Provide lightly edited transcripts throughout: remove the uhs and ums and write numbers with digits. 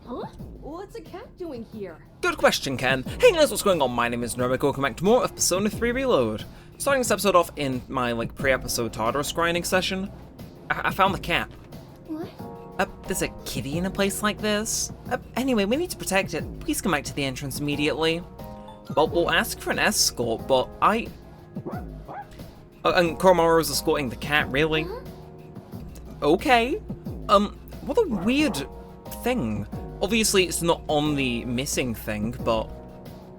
Huh? What's a cat doing here? Good question, Ken. Hey guys, what's going on? My name is Neremik. Welcome back to more of Persona 3 Reload. Starting this episode off in my pre-episode Tartarus grinding session, I found the cat. What? There's a kitty in a place like this. Anyway, we need to protect it. Please come back to the entrance immediately. Well, we'll ask for an escort, but and Koromaru's escorting the cat, really? Huh? Okay. What a weird thing. Obviously, it's not on the missing thing, but...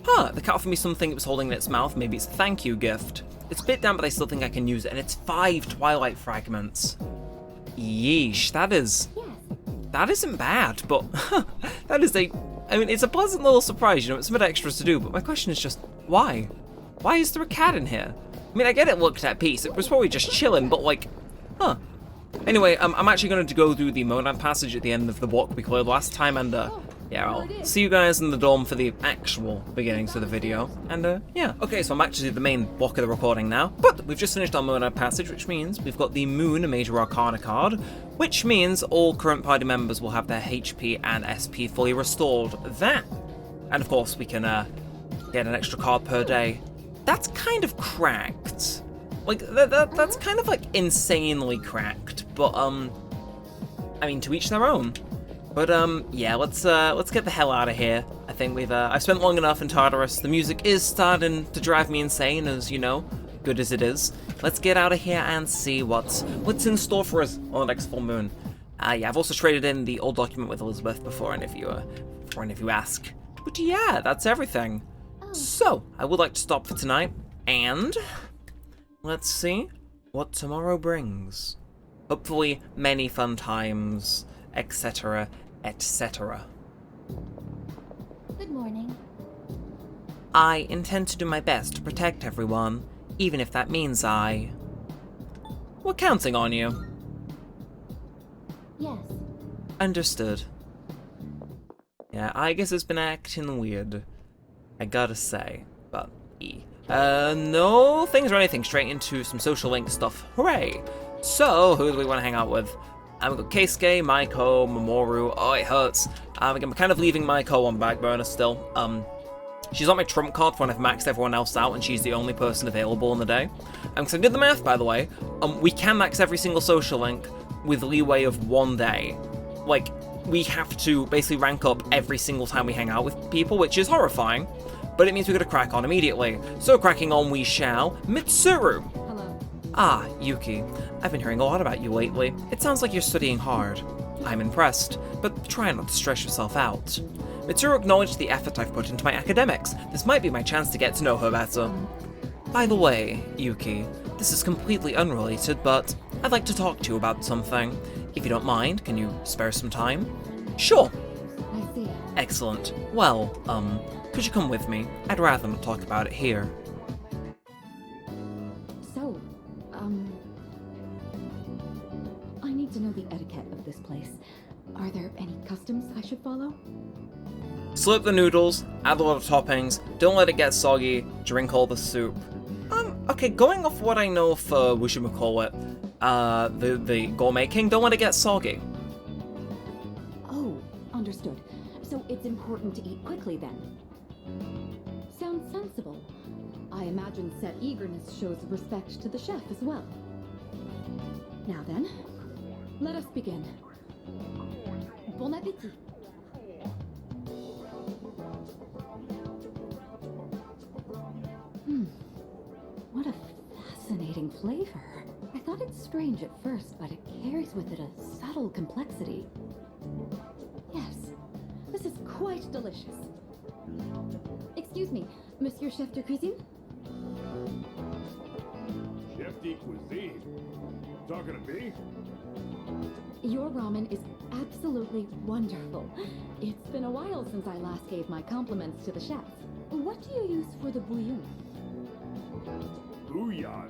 the cat offered me something it was holding in its mouth. Maybe it's a thank you gift. It's a bit down, but I still think I can use it, and it's 5 Twilight Fragments. Yeesh, that is... Yes. That isn't bad, but that is I mean, it's a pleasant little surprise, it's a bit extras to do, but my question is just, why? Why is there a cat in here? I mean, I get it looked at peace, it was probably just chilling, but Anyway, I'm actually going to go through the Monad passage at the end of the block we cleared last time, and yeah, I'll see you guys in the dorm for the actual beginnings of the video, and yeah. Okay, so I'm actually the main block of the recording now, but we've just finished our Monad passage, which means we've got the Moon Major Arcana card, which means all current party members will have their HP and SP fully restored. That, and of course we can get an extra card per day. That's kind of cracked. Like, that's kind of, insanely cracked, but, I mean, to each their own. But, yeah, let's get the hell out of here. I think I've spent long enough in Tartarus. The music is starting to drive me insane, as you know, good as it is. Let's get out of here and see what's in store for us on the next full moon. Yeah, I've also traded in the old document with Elizabeth before any of you ask. But yeah, that's everything. So, I would like to stop for tonight, and... let's see what tomorrow brings. Hopefully many fun times, etc., etc. Good morning. I intend to do my best to protect everyone, even if that means we're counting on you. Yes. Understood. Yeah, I guess it's been acting weird, I gotta say, but no things or anything, straight into some social link stuff. Hooray! So, who do we want to hang out with? We've got Keisuke, Maiko, Mamoru. Oh, it hurts. Again, we're kind of leaving Maiko on the back burner still. She's on my trump card for when I've maxed everyone else out and she's the only person available in the day. Because I did the math, by the way. We can max every single social link with leeway of 1 day. Like, we have to basically rank up every single time we hang out with people, which is horrifying. But it means we're gonna crack on immediately. So cracking on we shall. Mitsuru! Hello. Ah, Yuki. I've been hearing a lot about you lately. It sounds like you're studying hard. I'm impressed, but try not to stress yourself out. Mitsuru acknowledged the effort I've put into my academics. This might be my chance to get to know her better. By the way, Yuki, this is completely unrelated, but I'd like to talk to you about something. If you don't mind, can you spare some time? Sure. I see. Excellent. Well, could you come with me? I'd rather not talk about it here. So, I need to know the etiquette of this place. Are there any customs I should follow? Slurp the noodles, add a lot of toppings, don't let it get soggy, drink all the soup. Okay, going off what I know for, whatchamacallit, the Gourmet King, don't let it get soggy. Oh, understood. So it's important to eat quickly then. Sounds sensible. I imagine set eagerness shows respect to the chef as well. Now then, let us begin. Bon appétit. What a fascinating flavor. I thought it strange at first, but it carries with it a subtle complexity. Yes, this is quite delicious. Excuse me, Monsieur Chef de Cuisine? Chef de Cuisine? Talking to me? Your ramen is absolutely wonderful. It's been a while since I last gave my compliments to the chef. What do you use for the bouillon? Bouillon?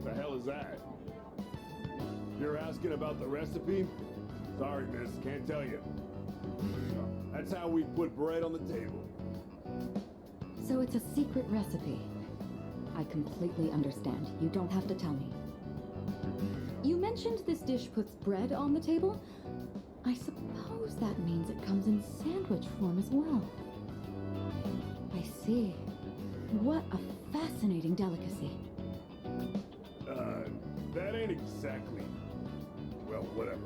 The hell is that? You're asking about the recipe? Sorry, miss, can't tell you. That's how we put bread on the table. So it's a secret recipe. I completely understand. You don't have to tell me. You mentioned this dish puts bread on the table? I suppose that means it comes in sandwich form as well. I see. What a fascinating delicacy. That ain't exactly... Well, whatever.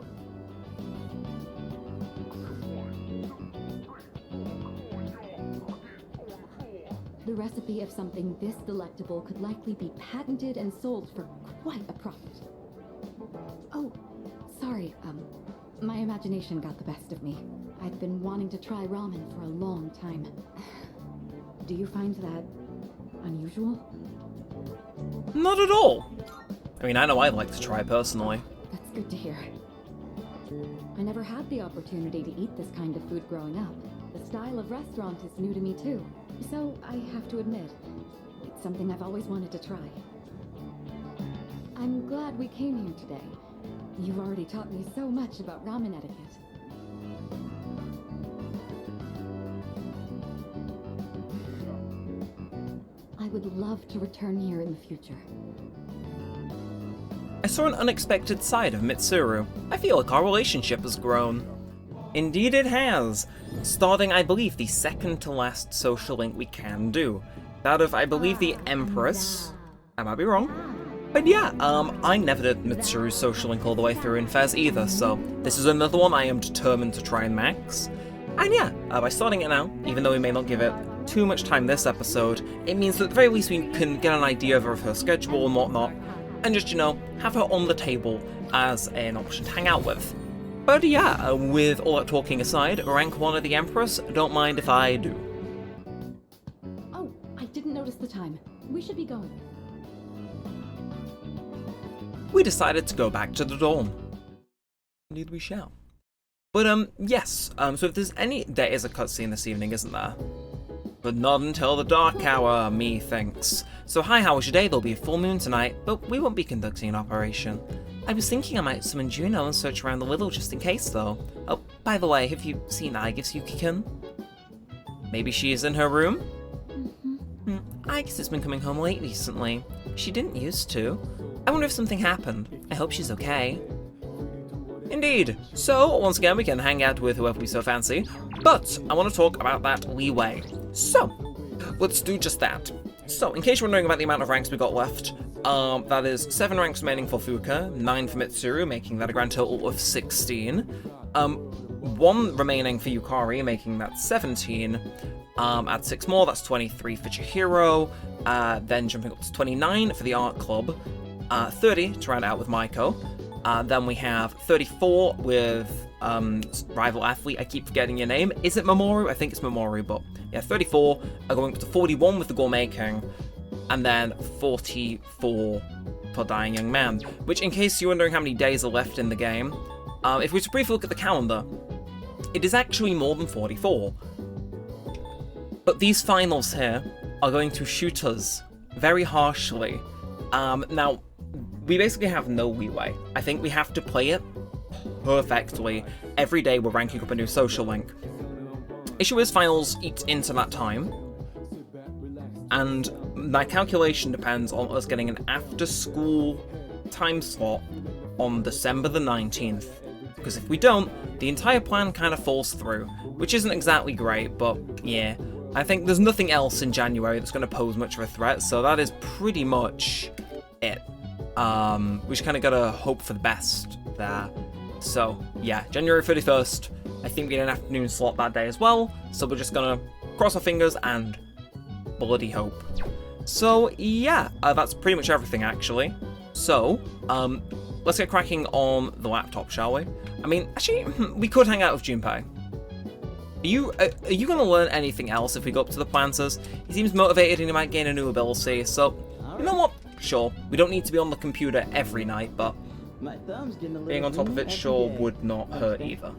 The recipe of something this delectable could likely be patented and sold for quite a profit. Oh, sorry, my imagination got the best of me. I've been wanting to try ramen for a long time. Do you find that unusual? Not at all. I mean, I know I'd like to try personally. That's good to hear. I never had the opportunity to eat this kind of food growing up. The style of restaurant is new to me too. So I have to admit, it's something I've always wanted to try. I'm glad we came here today. You've already taught me so much about ramen etiquette. I would love to return here in the future. I saw an unexpected side of Mitsuru. I feel like our relationship has grown. Indeed it has. Starting, I believe, the second to last social link we can do. That of, I believe, the Empress. I might be wrong. But yeah, I never did Mitsuru's social link all the way through in Fez either, so this is another one I am determined to try and max. And yeah, by starting it now, even though we may not give it too much time this episode, it means that at the very least we can get an idea of her schedule and whatnot, and just, you know, have her on the table as an option to hang out with. But yeah, with all that talking aside, rank 1 of the Empress, don't mind if I do. Oh, I didn't notice the time. We should be going. We decided to go back to the dorm. Indeed we shall. But yes, so if there's any... There is a cutscene this evening, isn't there? But not until the dark hour, methinks. So hi, how was your day? There'll be a full moon tonight, but we won't be conducting an operation. I was thinking I might summon Juno and search around a little just in case, though. Oh, by the way, have you seen Aigis Yuki-kun? Maybe she is in her room? Aigis has been coming home late recently. She didn't used to. I wonder if something happened. I hope she's okay. Indeed. So, once again, we can hang out with whoever we so fancy. But I want to talk about that leeway. So, let's do just that. So, in case you're wondering about the amount of ranks we got left, that is 7 ranks remaining for Fuka, 9 for Mitsuru, making that a grand total of 16. 1 remaining for Yukari, making that 17. Add 6 more, that's 23 for Chihiro. Then jumping up to 29 for the Art Club. 30 to round it out with Maiko. Then we have 34 with Rival Athlete. I keep forgetting your name. Is it Mamoru? I think it's Mamoru, but yeah, 34 are going up to 41 with the Gourmet King. And then 44 for Dying Young Man. Which, in case you're wondering how many days are left in the game, if we were to briefly look at the calendar, it is actually more than 44. But these finals here are going to shoot us very harshly. Now, we basically have no leeway. I think we have to play it perfectly. Every day we're ranking up a new social link. Issue is finals eat into that time. And my calculation depends on us getting an after-school time slot on December the 19th. Because if we don't, the entire plan kind of falls through. Which isn't exactly great, but yeah. I think there's nothing else in January that's going to pose much of a threat, so that is pretty much it. We just kind of gotta hope for the best there. So, yeah, January 31st, I think we get an afternoon slot that day as well, so we're just gonna cross our fingers and bloody hope. So, yeah, that's pretty much everything, actually. So, let's get cracking on the laptop, shall we? I mean, actually, we could hang out with Junpei. Are you gonna learn anything else if we go up to the planters? He seems motivated and he might gain a new ability, so, you know what? Sure, we don't need to be on the computer every night, but being on top of it sure would not hurt either.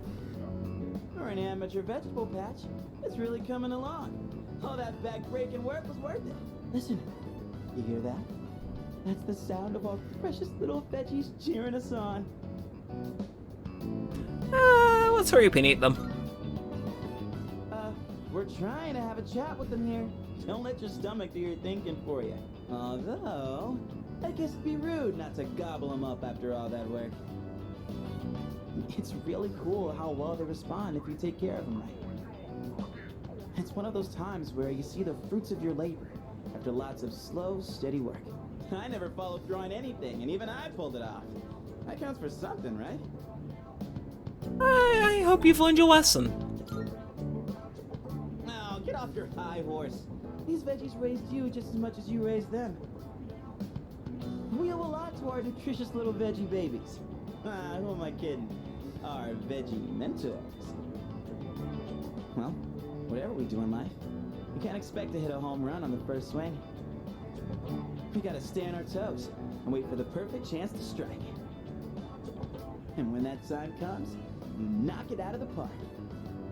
For an amateur vegetable patch, it's really coming along. All that back-breaking work was worth it. Listen, you hear that? That's the sound of our precious little veggies cheering us on. Let's hurry up and eat them. We're trying to have a chat with them here. Don't let your stomach do your thinking for you. Although, I guess it'd be rude not to gobble them up after all that work. It's really cool how well they respond if you take care of them right. It's one of those times where you see the fruits of your labor after lots of slow, steady work. I never followed through on anything, and even I pulled it off. That counts for something, right? I hope you've learned your lesson. Now, get off your high horse. These veggies raised you just as much as you raised them. We owe a lot to our nutritious little veggie babies. Who am I kidding? Our veggie mentors. Well, whatever we do in life, we can't expect to hit a home run on the first swing. We gotta stay on our toes and wait for the perfect chance to strike. And when that time comes, you knock it out of the park.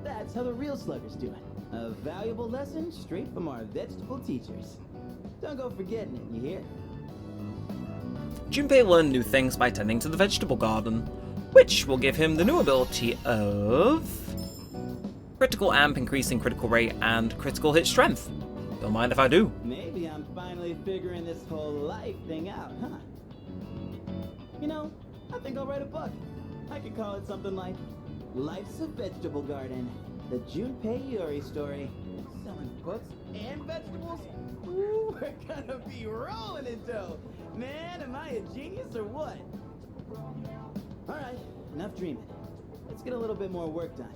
That's how the real sluggers do it. A valuable lesson straight from our vegetable teachers. Don't go forgetting it, you hear? Junpei learned new things by tending to the vegetable garden, which will give him the new ability of critical amp, increasing critical rate, and critical hit strength. Don't mind if I do. Maybe I'm finally figuring this whole life thing out, huh? You know, I think I'll write a book. I could call it something like Life's a Vegetable Garden, the Junpei Yuri story. Selling books and vegetables? Ooh, we're gonna be rolling in dough. Man, am I a genius or what? Alright, enough dreaming. Let's get a little bit more work done.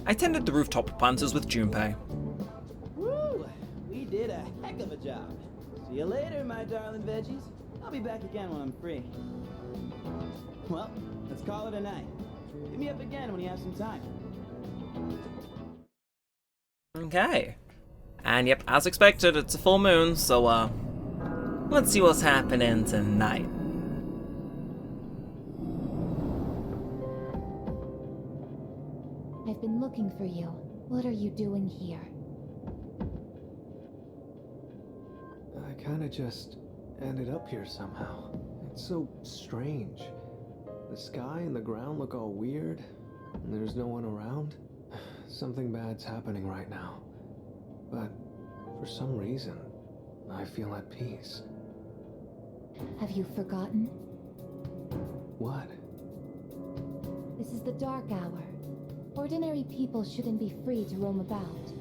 I tended the rooftop planters with Junpei. Woo! We did a heck of a job. See you later, my darling veggies. I'll be back again when I'm free. Well, let's call it a night. Hit me up again when you have some time. Okay. And yep, as expected, it's a full moon, so let's see what's happening tonight. I've been looking for you. What are you doing here? I kinda just ended up here somehow. It's so strange. The sky and the ground look all weird, and there's no one around. Something bad's happening right now. But for some reason, I feel at peace. Have you forgotten? What? This is the dark hour. Ordinary people shouldn't be free to roam about.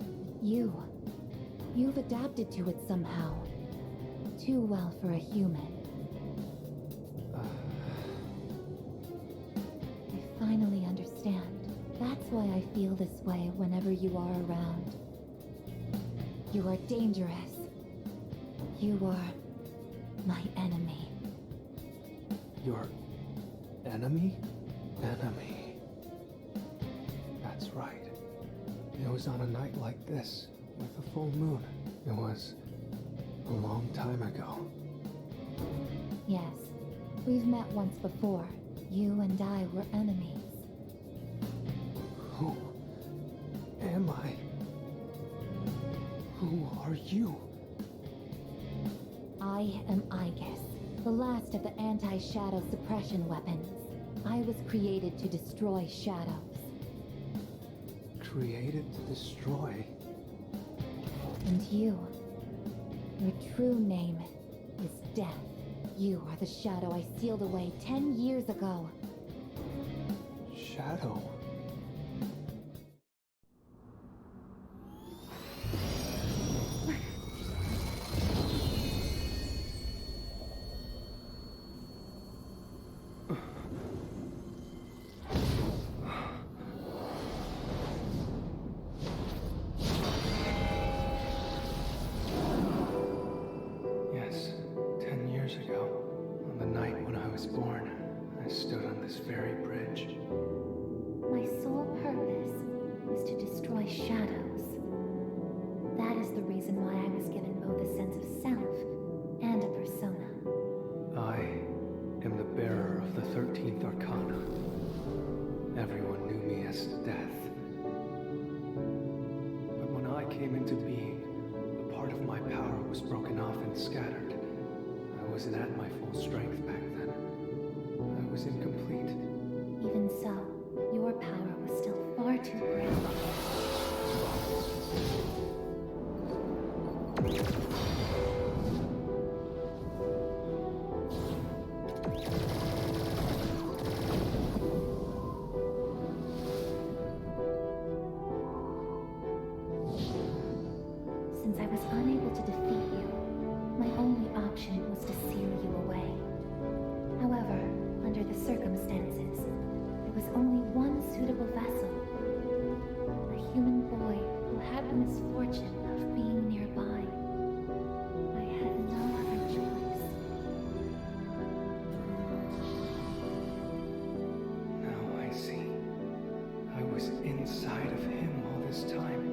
You've adapted to it somehow. Too well for a human. I finally understand. That's why I feel this way whenever you are around. You are dangerous. You are my enemy. Your enemy? Enemy. That's right. It was on a night like this, with a full moon. It was a long time ago. Yes, we've met once before. You and I were enemies. Who am I? Who are you? I am Aegis, the last of the anti-shadow suppression weapons. I was created to destroy shadows. Created to destroy? And you, your true name is Death. You are the shadow I sealed away 10 years ago. Shadow? Yes, 10 years ago, on the night when I was born, I stood on this very bridge. My sole purpose was to destroy shadows. That is the reason why I was given both a sense of self and a persona. I am the bearer of the 13th Arcana. Everyone knew me as Death. But when I came into being, a part of my power was broken off and scattered. I wasn't at my full strength back then. I was incomplete. Even so, your power was still far too great. Since I was unable to defeat you, my only option was to seal you away. However, under the circumstances, there was only one suitable vessel. A human boy who had the misfortune of being nearby. I had no other choice. Now I see. I was inside of him all this time.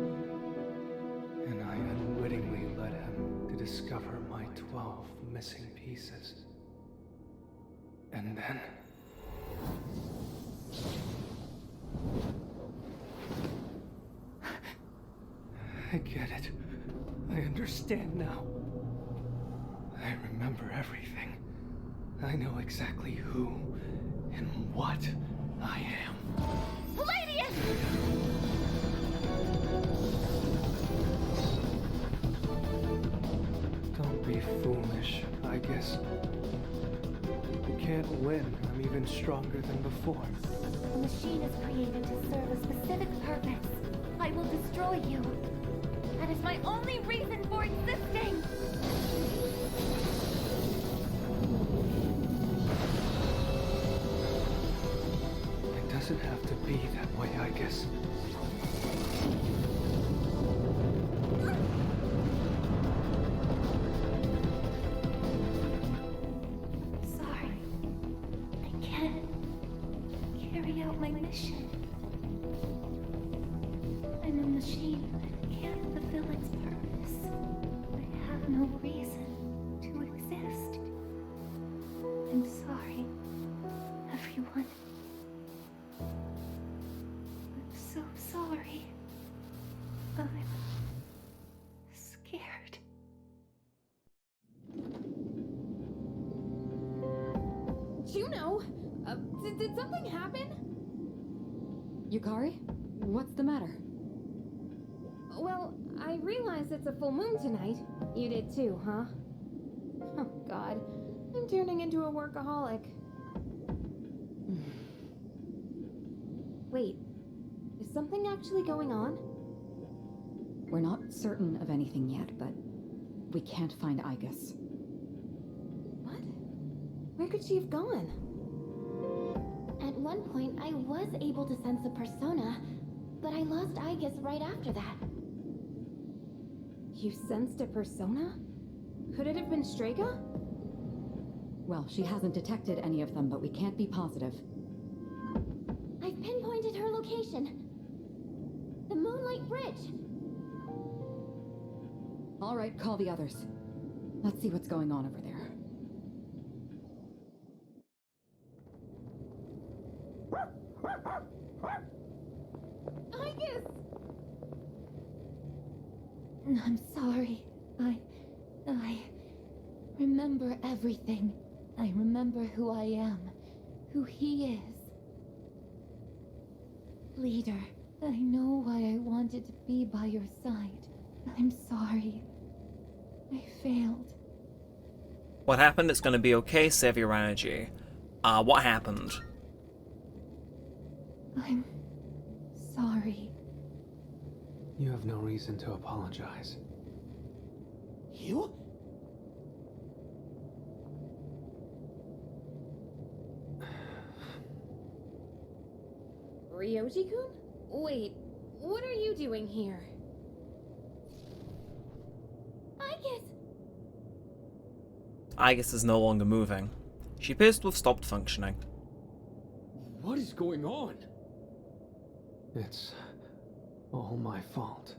And I unwittingly led him to discover my 12 missing pieces. And then... I get it. I understand now. I remember everything. I know exactly who and what I am. Palladius! Don't be foolish, I guess. You can't win. I'm even stronger than before. The machine is created to serve a specific purpose. I will destroy you. That is my only reason for existing. It doesn't have to be that way, I guess. Sorry. I can't carry out my mission. I'm a machine that can't fulfill its purpose. I have no reason to exist. I'm sorry, everyone. I'm so sorry. I'm scared. Juno! Did something happen? Yukari? What's the matter? Well, I realize it's a full moon tonight. You did too, huh? Oh, God. I'm turning into a workaholic. Wait, is something actually going on? We're not certain of anything yet, but we can't find Igus. What? Where could she have gone? At one point, I was able to sense a persona, but I lost Igus right after that. You sensed a persona? Could it have been Strega? Well, she hasn't detected any of them, but we can't be positive. I've pinpointed her location. The Moonlight Bridge. All right, call the others. Let's see what's going on over there. Igus! I'm sorry. I remember everything. I remember who I am, who he is. Leader, I know why I wanted to be by your side. I'm sorry. I failed. What happened? It's gonna be okay. Save your energy. What happened? I'm sorry. You have no reason to apologize. You? Ryoji-kun? Wait, what are you doing here? Igus is no longer moving. She appears to have stopped functioning. What is going on? It's all my fault.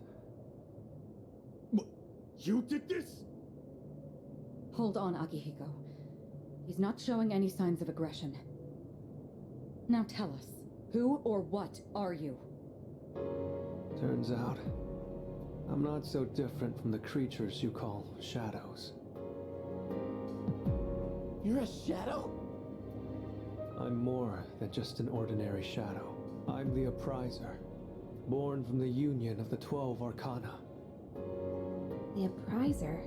You did this? Hold on, Akihiko. He's not showing any signs of aggression. Now tell us, who or what are you? Turns out, I'm not so different from the creatures you call shadows. You're a shadow? I'm more than just an ordinary shadow. I'm the Appriser, born from the union of the 12 Arcana. The Appriser?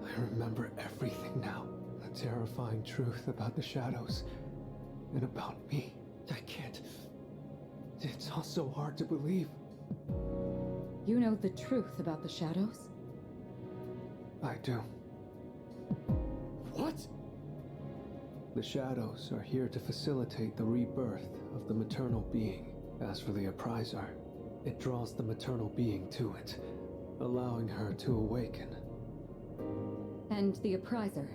I remember everything now. The terrifying truth about the shadows and about me. I can't. It's all so hard to believe. You know the truth about the shadows? I do. What? The shadows are here to facilitate the rebirth of the maternal being. As for the appriser, it draws the maternal being to it, allowing her to awaken. And the appriser.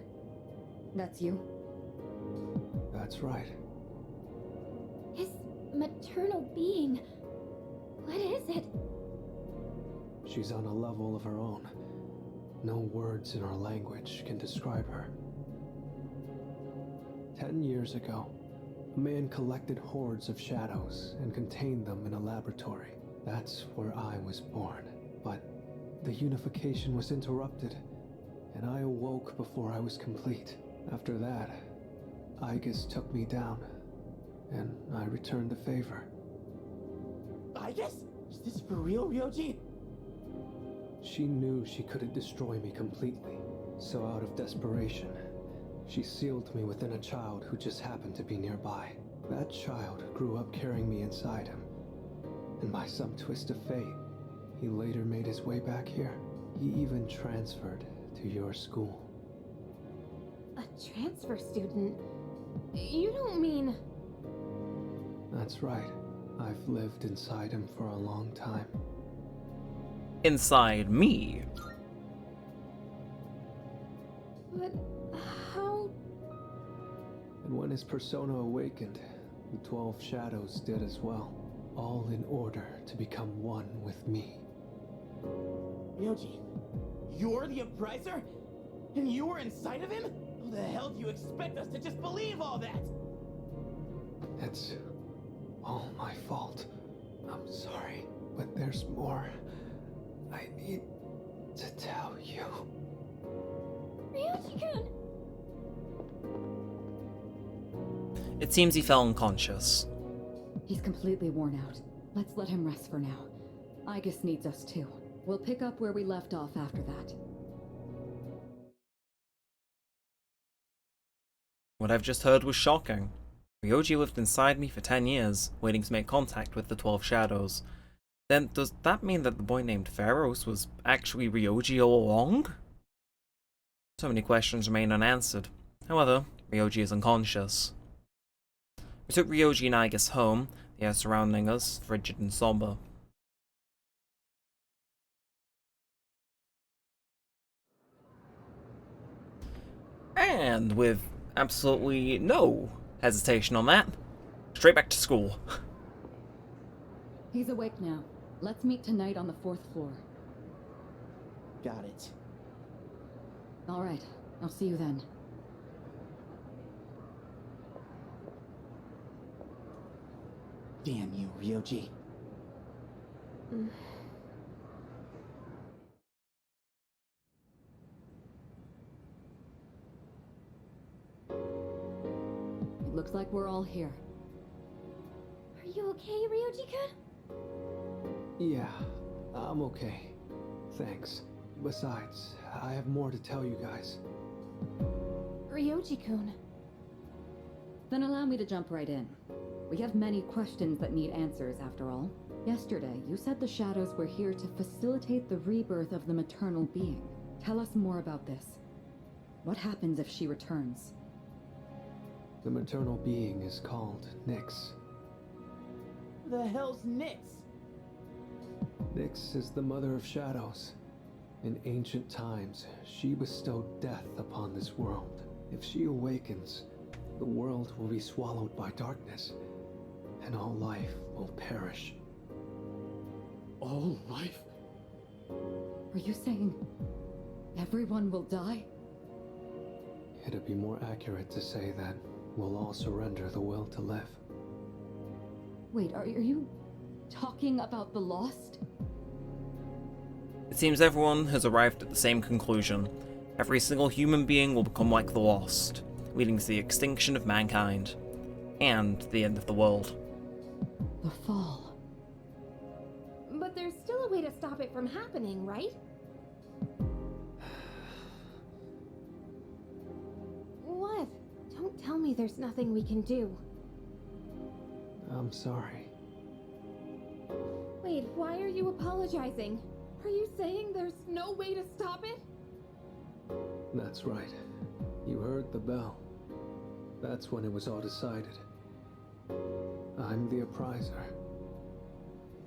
That's you? That's right. His maternal being. What is it? She's on a level of her own. No words in our language can describe her. 10 years ago, a man collected hordes of shadows and contained them in a laboratory. That's where I was born. But the unification was interrupted, and I awoke before I was complete. After that, Aegis took me down, and I returned the favor. I guess? Is this for real, Ryoji? She knew she couldn't destroy me completely, so out of desperation, she sealed me within a child who just happened to be nearby. That child grew up carrying me inside him, and by some twist of fate, he later made his way back here. He even transferred to your school. A transfer student? You don't mean... That's right. I've lived inside him for a long time. Inside me. But how... And when his persona awakened, the 12 shadows did as well, all in order to become one with me. Ryoji, you're the appriser? And you were inside of him? How the hell do you expect us to just believe all that? It's all my fault. I'm sorry, but there's more I need to tell you. Ryoji-kun! It seems he fell unconscious. He's completely worn out. Let's let him rest for now. Aegis needs us too. We'll pick up where we left off after that. What I've just heard was shocking. Ryoji lived inside me for 10 years, waiting to make contact with the 12 shadows. Then does that mean that the boy named Pharaohs was actually Ryoji all along? So many questions remain unanswered. However, Ryoji is unconscious. We took Ryoji and Aegis home, the air surrounding us frigid and somber. And with absolutely no hesitation on that, straight back to school. He's awake now. Let's meet tonight on the 4th floor. Got it. All right, I'll see you then. Damn you, Ryoji. It looks like we're all here. Are you okay, Ryoji-kun? Yeah, I'm okay. Thanks. Besides, I have more to tell you guys. Ryoji-kun. Then allow me to jump right in. We have many questions that need answers, after all. Yesterday, you said the shadows were here to facilitate the rebirth of the maternal being. Tell us more about this. What happens if she returns? The maternal being is called Nyx. Who the hell's Nyx? Nyx is the mother of shadows. In ancient times, she bestowed death upon this world. If she awakens, the world will be swallowed by darkness, and all life will perish. All life? Are you saying everyone will die? It'd be more accurate to say that we'll all surrender the will to live. Wait, are you talking about the lost? It seems everyone has arrived at the same conclusion. Every single human being will become like the Lost, leading to the extinction of mankind, and the end of the world. The fall. But there's still a way to stop it from happening, right? What? Don't tell me there's nothing we can do. I'm sorry. Wait. Wait, why are you apologizing? Are you saying there's no way to stop it? That's right. You heard the bell. That's when it was all decided. I'm the appriser.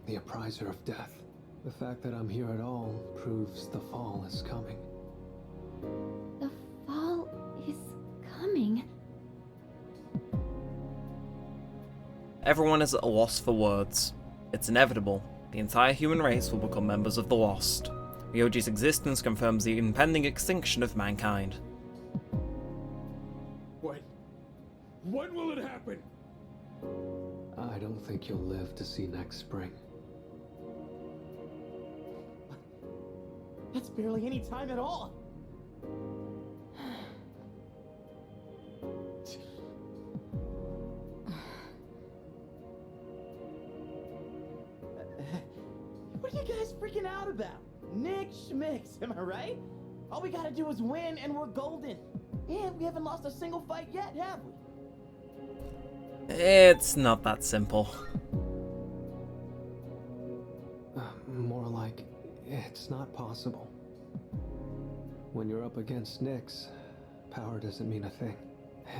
The appriser of death. The fact that I'm here at all proves the fall is coming. The fall is coming. Everyone is at a loss for words. It's inevitable. The entire human race will become members of the Lost. Ryoji's existence confirms the impending extinction of mankind. When will it happen? I don't think you'll live to see next spring. That's barely any time at all. What are you guys freaking out about? Nick Schmicks, am I right? All we gotta do is win and we're golden. And we haven't lost a single fight yet, have we? It's not that simple. More like, it's not possible. When you're up against Nyx, power doesn't mean a thing.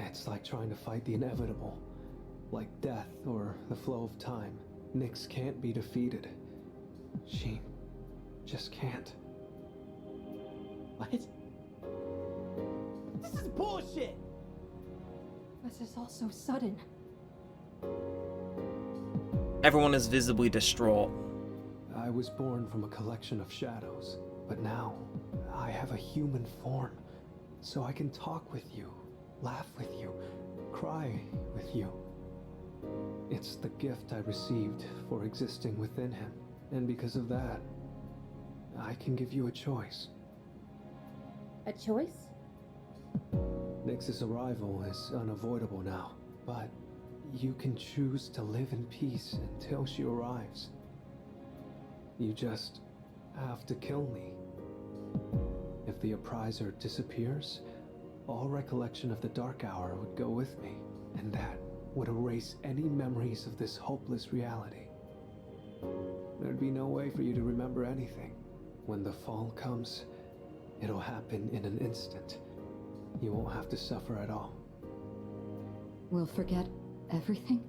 It's like trying to fight the inevitable. Like death or the flow of time. Nyx can't be defeated. She just can't. What? This is bullshit! This is all so sudden. Everyone is visibly distraught. I was born from a collection of shadows, but now I have a human form, so I can talk with you, laugh with you, cry with you. It's the gift I received for existing within him, and because of that, I can give you a choice. A choice? Nyx's arrival is unavoidable now, but you can choose to live in peace until she arrives. You just have to kill me. If the appriser disappears, all recollection of the Dark Hour would go with me, and that would erase any memories of this hopeless reality. There'd be no way for you to remember anything. When the fall comes, it'll happen in an instant. You won't have to suffer at all. We'll forget everything?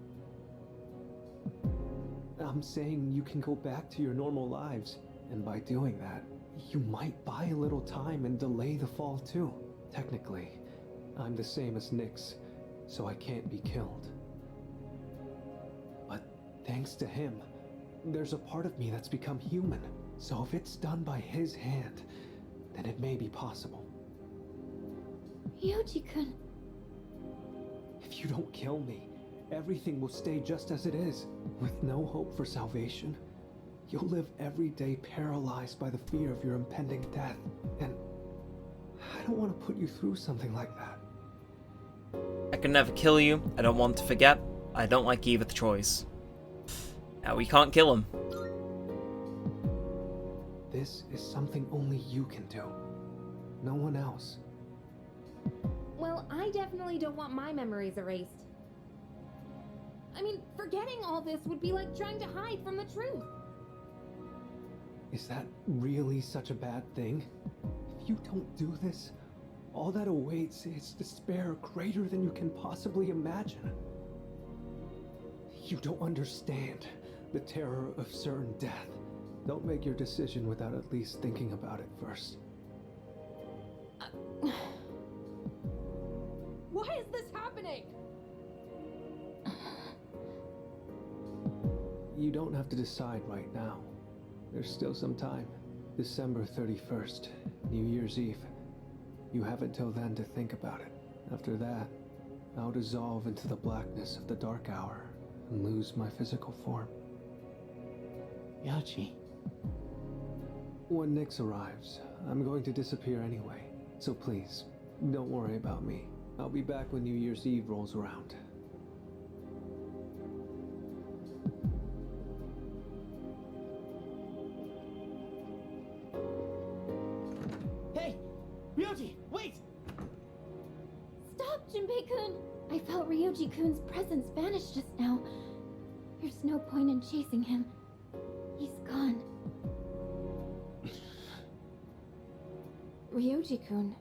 I'm saying you can go back to your normal lives, and by doing that, you might buy a little time and delay the fall too. Technically, I'm the same as Nyx, so I can't be killed. But thanks to him, there's a part of me that's become human. So if it's done by his hand, then it may be possible. Ryoji-kun. If you don't kill me, everything will stay just as it is, with no hope for salvation. You'll live every day paralyzed by the fear of your impending death, and I don't want to put you through something like that. I can never kill you, I don't want to forget, I don't like either choice. Now we can't kill him. This is something only you can do. No one else. Well, I definitely don't want my memories erased. I mean, forgetting all this would be like trying to hide from the truth. Is that really such a bad thing? If you don't do this, all that awaits is despair greater than you can possibly imagine. You don't understand the terror of certain death. Don't make your decision without at least thinking about it first. Why is this happening? You don't have to decide right now. There's still some time. December 31st, New Year's Eve. You have until then to think about it. After that, I'll dissolve into the blackness of the Dark Hour and lose my physical form. Ryoji. When Nyx arrives, I'm going to disappear anyway. So please, don't worry about me. I'll be back when New Year's Eve rolls around. Hey! Ryoji, wait! Stop, Junpei-kun! I felt Ryoji-kun's presence vanish just now. There's no point in chasing him. He's gone. Ryoji-kun.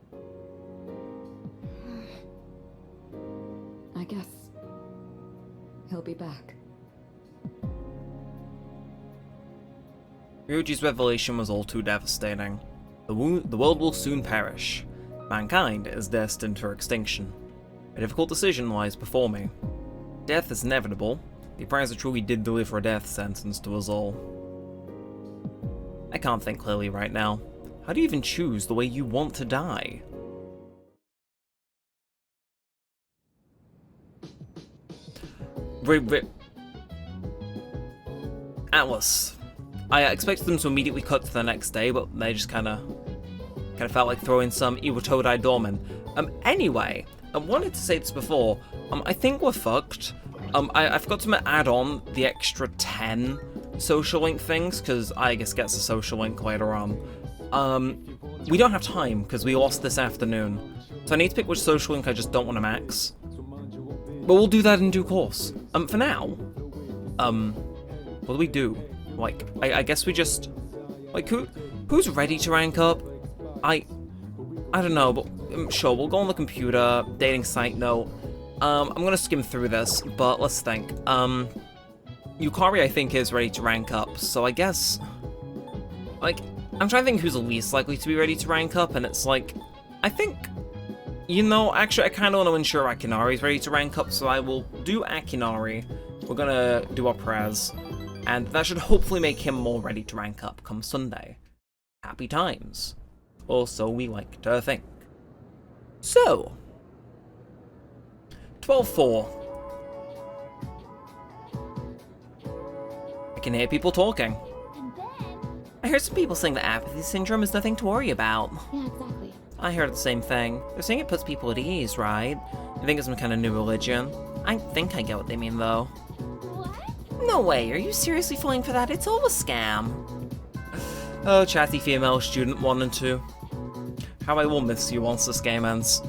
I guess he'll be back. Ryoji's revelation was all too devastating. The world will soon perish. Mankind is destined for extinction. A difficult decision lies before me. Death is inevitable. The Apprentice truly did deliver a death sentence to us all. I can't think clearly right now. How do you even choose the way you want to die? Atlas. I expected them to immediately cut to the next day, but they just kind of felt like throwing some Iwatodai Dorman. Anyway, I wanted to say this before. I think we're fucked. I forgot to add on the extra 10 social link things, because I guess gets a social link later on. We don't have time, because we lost this afternoon. So I need to pick which social link I just don't want to max. But we'll do that in due course. For now, what do we do? Like, I guess we just, like, who's ready to rank up? I don't know, but sure, we'll go on the computer, dating site note. I'm gonna skim through this, but let's think. Yukari, I think, is ready to rank up, so I guess, like, I'm trying to think who's the least likely to be ready to rank up, and it's like, I think, you know, actually, I kind of want to ensure Akinari is ready to rank up, so I will do Akinari. We're gonna do our prayers, and that should hopefully make him more ready to rank up come Sunday. Happy times. Or so we like to think. So, 12-4. I can hear people talking. And then... I heard some people saying that apathy syndrome is nothing to worry about. Yeah, exactly. I heard the same thing. They're saying it puts people at ease, right? I think it's some kind of new religion. I think I get what they mean, though. What? No way, are you seriously falling for that? It's all a scam. Oh, chatty female student 1 and 2. How I will miss you once this game ends.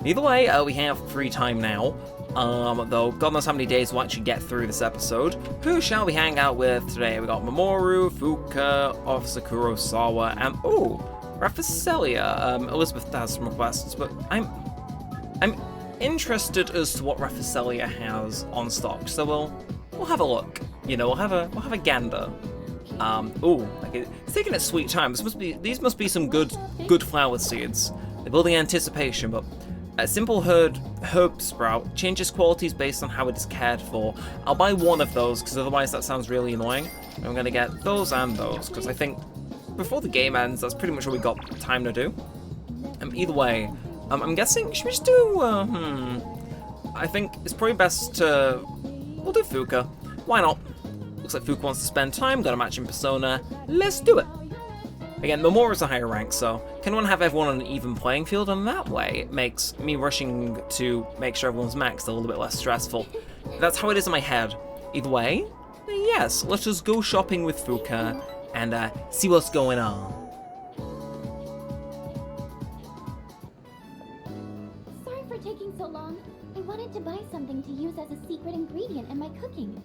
Either way, we have free time now. Though God knows how many days we'll actually get through this episode. Who shall we hang out with today? We got Mamoru, Fuka, Officer Kurosawa, and Rafacelia. Elizabeth has some requests, but I'm interested as to what Rafacelia has on stock. So we'll have a look. You know, we'll have a gander. It's taking its sweet time. These must be some good flower seeds. They're building anticipation, but a simple herb sprout changes qualities based on how it is cared for. I'll buy one of those, because otherwise that sounds really annoying. I'm gonna get those and those, because I think before the game ends, that's pretty much what we got time to do. Either way, I'm guessing, should we just do, I think it's probably best to, we'll do Fuka. Why not? Looks like Fuka wants to spend time, got a match in Persona. Let's do it. Again, Mamoru's a higher rank, so can one have everyone on an even playing field? And that way, it makes me rushing to make sure everyone's maxed a little bit less stressful. That's how it is in my head. Either way, yes, let us go shopping with Fuka and see what's going on. Sorry for taking so long. I wanted to buy something to use as a secret ingredient in my cooking.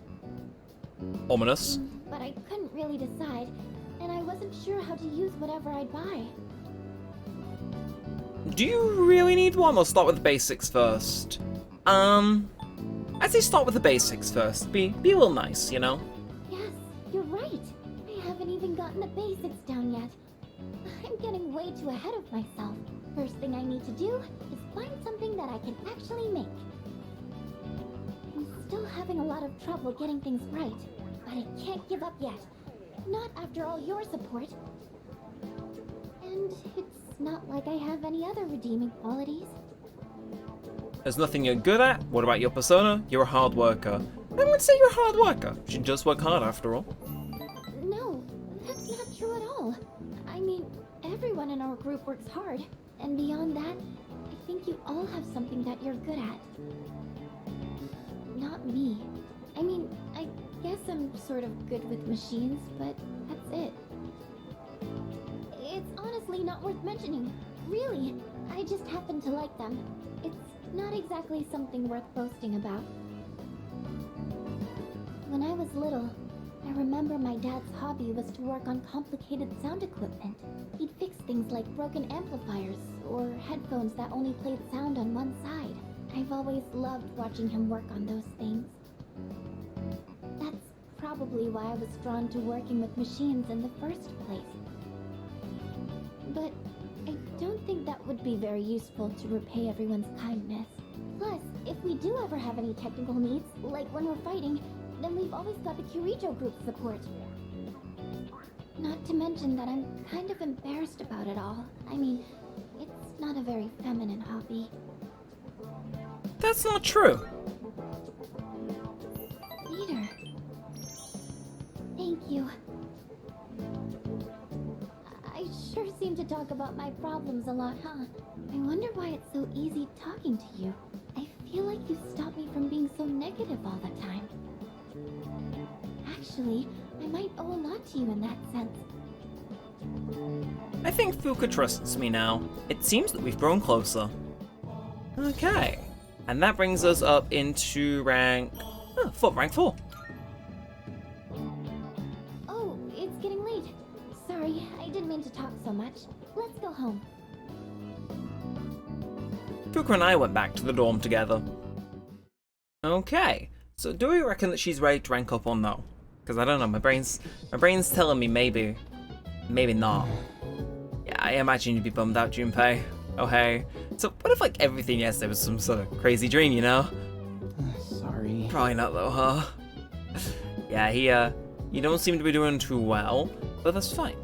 Ominous. But I couldn't really decide, and I wasn't sure how to use whatever I'd buy. Do you really need one, or start with the basics first? I'd say start with the basics first. Be a little nice, you know? Yes, you're right. I haven't even gotten the basics down yet. I'm getting way too ahead of myself. First thing I need to do is find something that I can actually make. I'm still having a lot of trouble getting things right, but I can't give up yet. Not after all your support. And it's not like I have any other redeeming qualities. There's nothing you're good at? What about your persona? You're a hard worker. I would say you're a hard worker. You just work hard after all. No, that's not true at all. I mean, everyone in our group works hard. And beyond that, I think you all have something that you're good at. Not me. I mean, I guess I'm sort of good with machines, but that's it. It's honestly not worth mentioning. Really, I just happen to like them. It's not exactly something worth boasting about. When I was little, I remember my dad's hobby was to work on complicated sound equipment. He'd fix things like broken amplifiers or headphones that only played sound on one side. I've always loved watching him work on those things. That's probably why I was drawn to working with machines in the first place. But I don't think that would be very useful to repay everyone's kindness. Plus, if we do ever have any technical needs, like when we're fighting, then we've always got the Kirito group's support. Not to mention that I'm kind of embarrassed about it all. I mean, it's not a very feminine hobby. That's not true. Leader. Thank you. I sure seem to talk about my problems a lot, huh? I wonder why it's so easy talking to you. I feel like you stop me from being so negative all the time. Actually, I might owe a lot to you in that sense. I think Fuka trusts me now. It seems that we've grown closer. Okay. And that brings us up into rank 4. Oh, it's getting late. Sorry, I didn't mean to talk so much. Let's go home. Fuka and I went back to the dorm together. Okay, so do we reckon that she's ready to rank up or no? Because I don't know, my brain's telling me maybe not. Yeah, I imagine you'd be bummed out, Junpei. Oh hey. So what if like everything yesterday was some sort of crazy dream, you know? Sorry. Probably not though, huh? Yeah, you don't seem to be doing too well, but that's fine.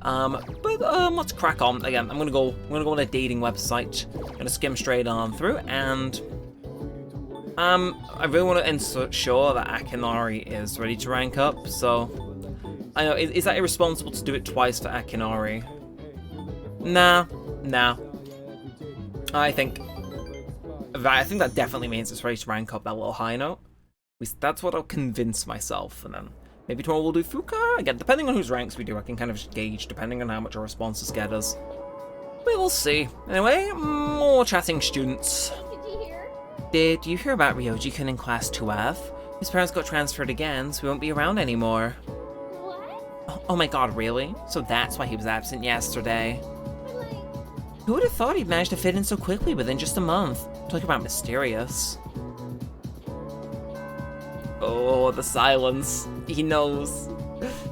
Let's crack on. Again, I'm gonna go on a dating website. I'm gonna skim straight on through, and I really want to ensure that Akinari is ready to rank up. So I know, is that irresponsible to do it twice for Akinari? Nah. I think that definitely means it's ready to rank up that little high note. At least that's what I'll convince myself, and then maybe tomorrow we'll do Fuka. Again, depending on whose ranks we do, I can kind of just gauge depending on how much our responses get us. We will see. Anyway, more chatting students. Did you hear? Did you hear about Ryoji-kun in class 2F? His parents got transferred again, so he won't be around anymore. What? Oh my god, really? So that's why he was absent yesterday. But like, Who would have thought he'd managed to fit in so quickly within just a month? Talk about mysterious. Oh, the silence. He knows.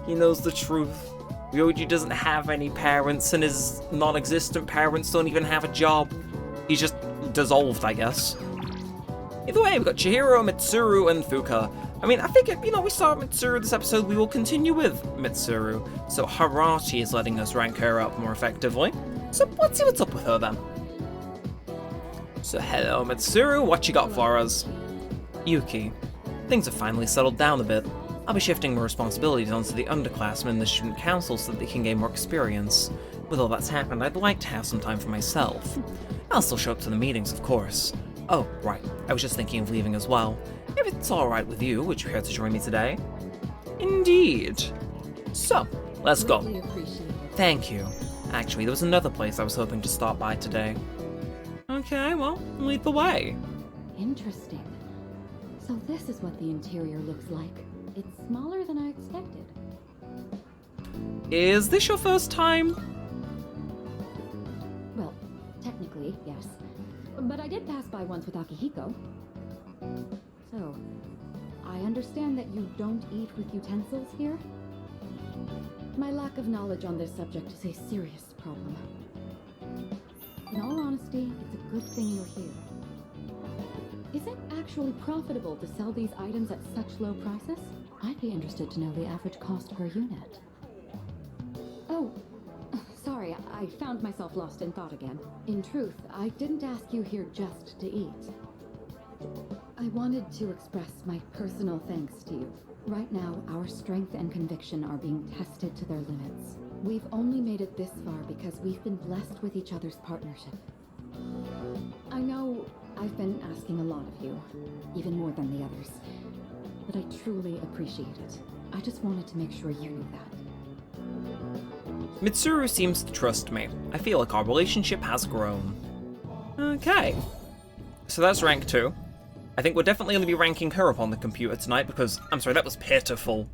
He knows the truth. Ryoji doesn't have any parents, and his non-existent parents don't even have a job. He's just dissolved, I guess. Either way, we've got Chihiro, Mitsuru, and Fuka. I mean, I think, we saw Mitsuru this episode, we will continue with Mitsuru. So Harati is letting us rank her up more effectively. So let's see what's up with her then. So hello, Mitsuru, what you got for us? Yuki. Things have finally settled down a bit. I'll be shifting my responsibilities onto the underclassmen in the student council so that they can gain more experience. With all that's happened, I'd like to have some time for myself. I'll still show up to the meetings, of course. Oh, right, I was just thinking of leaving as well. If it's alright with you, would you care to join me today? Indeed. So, let's go. Really appreciate it. Thank you. Actually, there was another place I was hoping to stop by today. Okay, well, lead the way. Interesting. So this is what the interior looks like. It's smaller than I expected. Is this your first time? Well, technically, yes. But I did pass by once with Akihiko. So, I understand that you don't eat with utensils here? My lack of knowledge on this subject is a serious problem. In all honesty, it's a good thing you're here. Is it actually profitable to sell these items at such low prices? I'd be interested to know the average cost per unit. Oh, sorry, I found myself lost in thought again. In truth, I didn't ask you here just to eat. I wanted to express my personal thanks to you. Right now, our strength and conviction are being tested to their limits. We've only made it this far because we've been blessed with each other's partnership. I know I've been asking a lot of you, even more than the others, but I truly appreciate it. I just wanted to make sure you knew that. Mitsuru seems to trust me. I feel like our relationship has grown. Okay. So that's rank 2. I think we're definitely going to be ranking her up on the computer tonight because, I'm sorry, that was pitiful.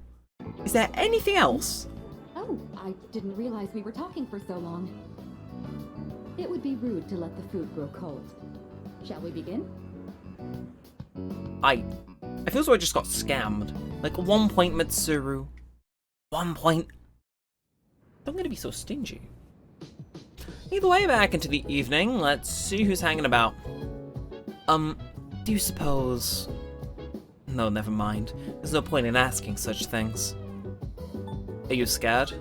Is there anything else? Oh, I didn't realize we were talking for so long. It would be rude to let the food grow cold. Shall we begin? I feel as though I just got scammed. Like, 1 point, Mitsuru. 1 point. I'm gonna be so stingy. Either way, back into the evening. Let's see who's hanging about. Do you suppose... No, never mind. There's no point in asking such things. Are you scared?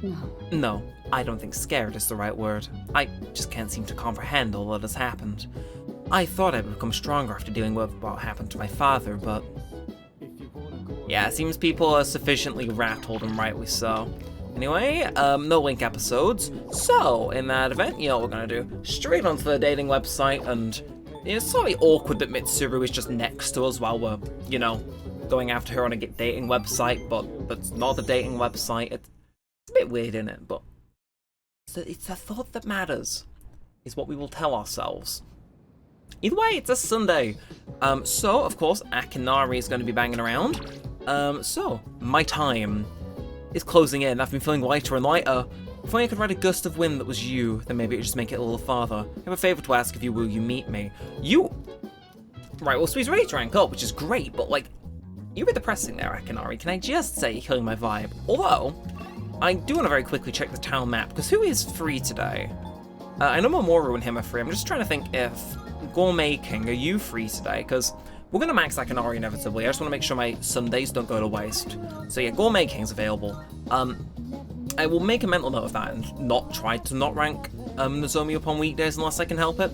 No. No, I don't think scared is the right word. I just can't seem to comprehend all that has happened. I thought I'd become stronger after dealing with what happened to my father, but... Yeah, it seems people are sufficiently rattled, and rightly so. Anyway, no link episodes. So, in that event, you know what we're gonna do? Straight onto the dating website, and it's slightly awkward that Mitsuru is just next to us while we're, you know, going after her on a dating website, but it's not a dating website. It's a bit weird, isn't it? But it's the thought that matters, is what we will tell ourselves. Either way, it's a Sunday. So, of course, Akinari is going to be banging around. So, my time is closing in. I've been feeling lighter and lighter. If only I could ride a gust of wind that was you, then maybe it'd just make it a little farther. I have a favour to ask of you, will you meet me? You... Right, well, so he's ready to rank up, which is great, but, like, you're a bit depressing there, Akinari. Can I just say you're killing my vibe? Although, I do want to very quickly check the town map, because who is free today? I know Mamoru and him are free. I'm just trying to think if... Gourmet King, are you free today? Because we're going to max Akinari inevitably. I just want to make sure my Sundays don't go to waste. So yeah, Gourmet King's available. I will make a mental note of that and not try to not rank Nozomi upon weekdays unless I can help it.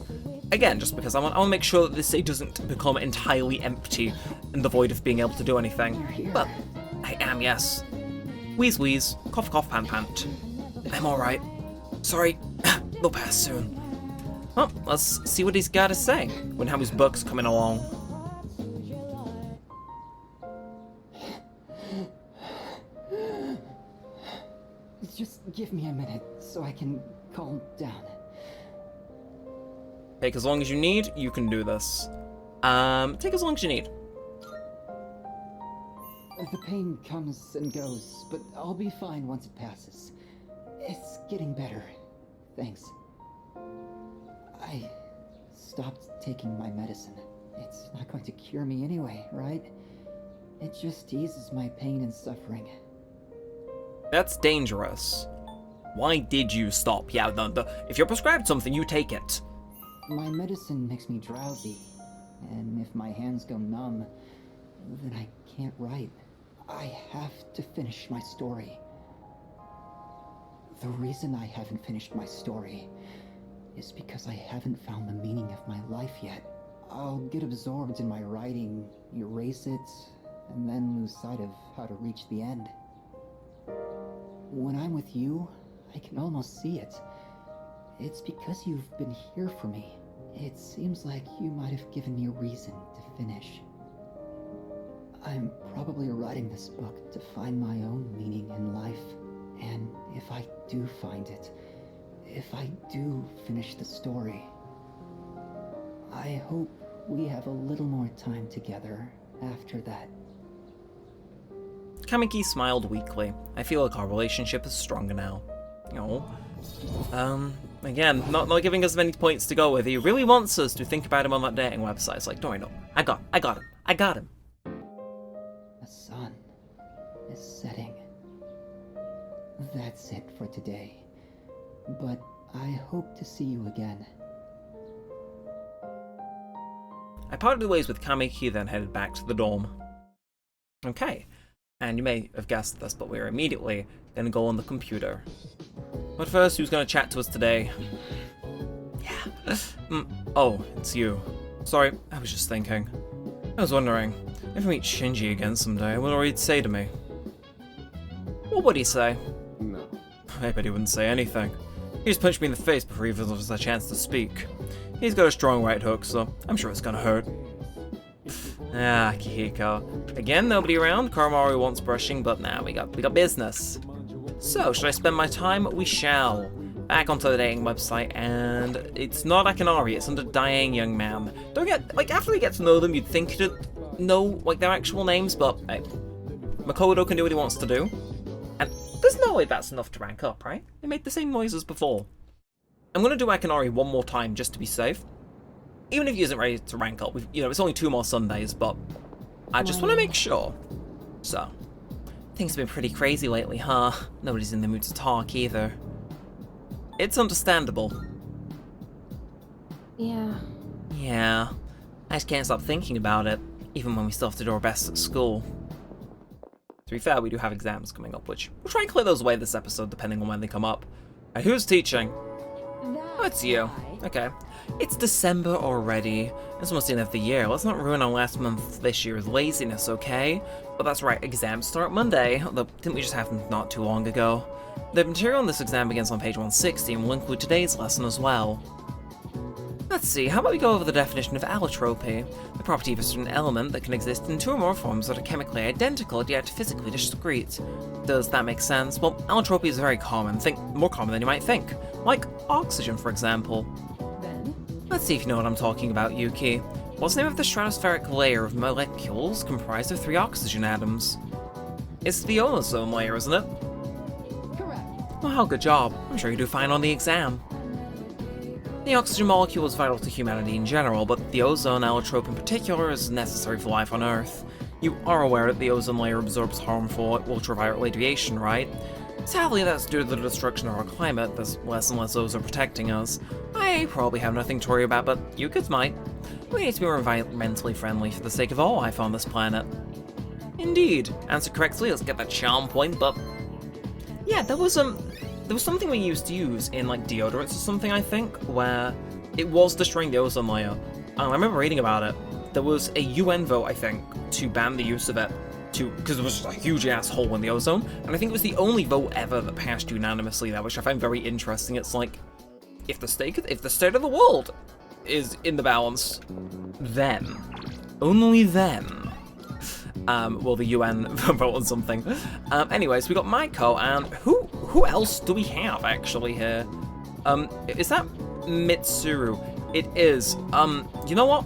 Again, just because I want to make sure that this day doesn't become entirely empty and devoid of being able to do anything. But I am, yes. Wheeze wheeze, cough cough pant pant. I'm alright. Sorry, they'll pass soon. Well, let's see what he's got to say when how his book's coming along. Just give me a minute so I can calm down. Take as long as you need, you can do this. Take as long as you need. The pain comes and goes, but I'll be fine once it passes. It's getting better. Thanks. I stopped taking my medicine. It's not going to cure me anyway, right? It just eases my pain and suffering. That's dangerous. Why did you stop? Yeah, if you're prescribed something, you take it. My medicine makes me drowsy, and if my hands go numb, then I can't write. I have to finish my story. The reason I haven't finished my story is because I haven't found the meaning of my life yet. I'll get absorbed in my writing, erase it, and then lose sight of how to reach the end. When I'm with you, I can almost see it. It's because you've been here for me. It seems like you might have given me a reason to finish. I'm probably writing this book to find my own meaning in life. And if I do find it, if I do finish the story, I hope we have a little more time together after that. Kamiki smiled weakly. I feel like our relationship is stronger now. Again, not giving us many points to go with. He really wants us to think about him on that dating website. It's like, don't worry, no. I got him. The sun is setting. That's it for today. But I hope to see you again. I parted ways with Kamiki, then headed back to the dorm. Okay, and you may have guessed this, but we're immediately gonna go on the computer. But first, who's gonna chat to us today? Yeah. Oh, it's you. Sorry, I was just thinking. I was wondering, if we meet Shinji again someday, I wonder what he'd say to me. What would he say? No. I bet he wouldn't say anything. He just punched me in the face before he even gives us a chance to speak. He's got a strong right hook, so I'm sure it's gonna hurt. Ah, Kihiko. Again, nobody around. Koromaru wants brushing, but now we got business. So, should I spend my time? We shall. Back onto the dating website, and it's not Akinari, it's under Dying Young Man. Don't get, like, after we get to know them, you'd think you'd know, like, their actual names, but, hey, Makoto can do what he wants to do. And there's no way that's enough to rank up, right? They made the same noise as before. I'm going to do Akinari one more time just to be safe. Even if he isn't ready to rank up, it's only 2 more Sundays, but I just want to make sure. So, things have been pretty crazy lately, huh? Nobody's in the mood to talk either. It's understandable. Yeah. Yeah, I just can't stop thinking about it, even when we still have to do our best at school. To be fair, we do have exams coming up, which we'll try and clear those away this episode, depending on when they come up. Who's teaching? Oh, it's you. Okay. It's December already. It's almost the end of the year. Let's not ruin our last month this year with laziness, okay? But that's right, exams start Monday. Although, didn't we just have them not too long ago? The material on this exam begins on page 160 and will include today's lesson as well. Let's see, how about we go over the definition of allotropy? The property of a certain element that can exist in 2 or more forms that are chemically identical yet physically discrete. Does that make sense? Well, allotropy is very common, more common than you might think. Like oxygen, for example. Then, Let's see if you know what I'm talking about, Yuki. What's the name of the stratospheric layer of molecules comprised of 3 oxygen atoms? It's the ozone layer, isn't it? correct. Wow, good job. I'm sure you do fine on the exam. The oxygen molecule is vital to humanity in general, but the ozone allotrope in particular is necessary for life on Earth. You are aware that the ozone layer absorbs harmful ultraviolet radiation, right? Sadly, that's due to the destruction of our climate. There's less and less ozone protecting us. I probably have nothing to worry about, but you kids might. We need to be more environmentally friendly for the sake of all life on this planet. Indeed. Answer correctly, let's get that charm point, but... yeah, there was something we used to use in, like, deodorants or something, I think, where it was destroying the ozone layer. I remember reading about it. There was a UN vote, I think, to ban the use of it, because there was just a huge-ass hole in the ozone, and I think it was the only vote ever that passed unanimously there, which I find very interesting. It's like, if the state of the world is in the balance, then, only then, will the UN vote on something. Anyways, we got Maiko, and who else do we have actually here? Is that Mitsuru? It is. You know what?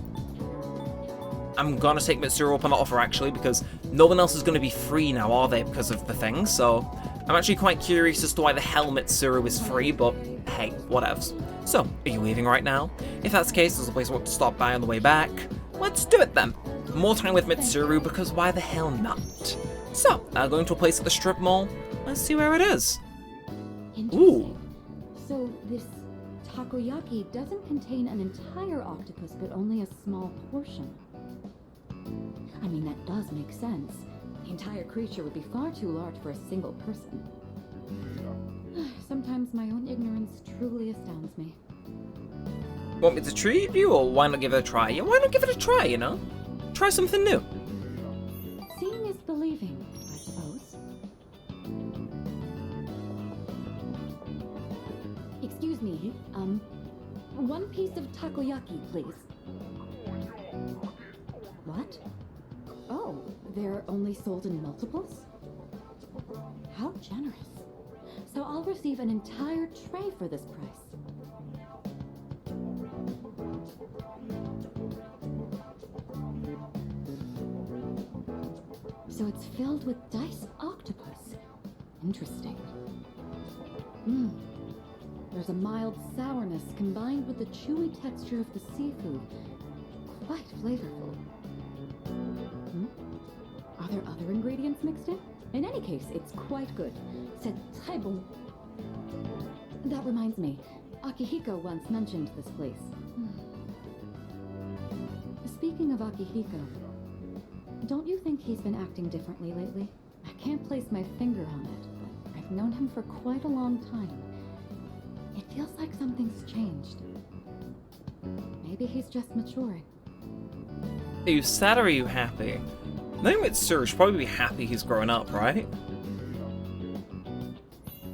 I'm gonna take Mitsuru up on the offer actually, because no one else is gonna be free now, are they, because of the thing? So I'm actually quite curious as to why the hell Mitsuru is free, but hey, whatevs. So, are you leaving right now? If that's the case, there's a place I want to stop by on the way back. Let's do it then. More time with Mitsuru, because why the hell not? So, going to a place at the strip mall. Let's see where it is. Interesting. So this takoyaki doesn't contain an entire octopus, but only a small portion. I mean, that does make sense. The entire creature would be far too large for a single person. Sometimes my own ignorance truly astounds me. Want me to treat you, or why not give it a try? Yeah, why not give it a try, you know? Try something new. Seeing is believing, I suppose. Excuse me, one piece of takoyaki, please. What? Oh, they're only sold in multiples? How generous. So I'll receive an entire tray for this price. So it's filled with diced octopus. Interesting. There's a mild sourness combined with the chewy texture of the seafood. Quite flavorful. Are there other ingredients mixed in? In any case, it's quite good. C'est très bon. That reminds me, Akihiko once mentioned this place. Speaking of Akihiko, don't you think he's been acting differently lately? I can't place my finger on it, but I've known him for quite a long time. It feels like something's changed. Maybe he's just maturing. Are you sad or are you happy? Knowing Mitsuru should probably be happy he's growing up, right?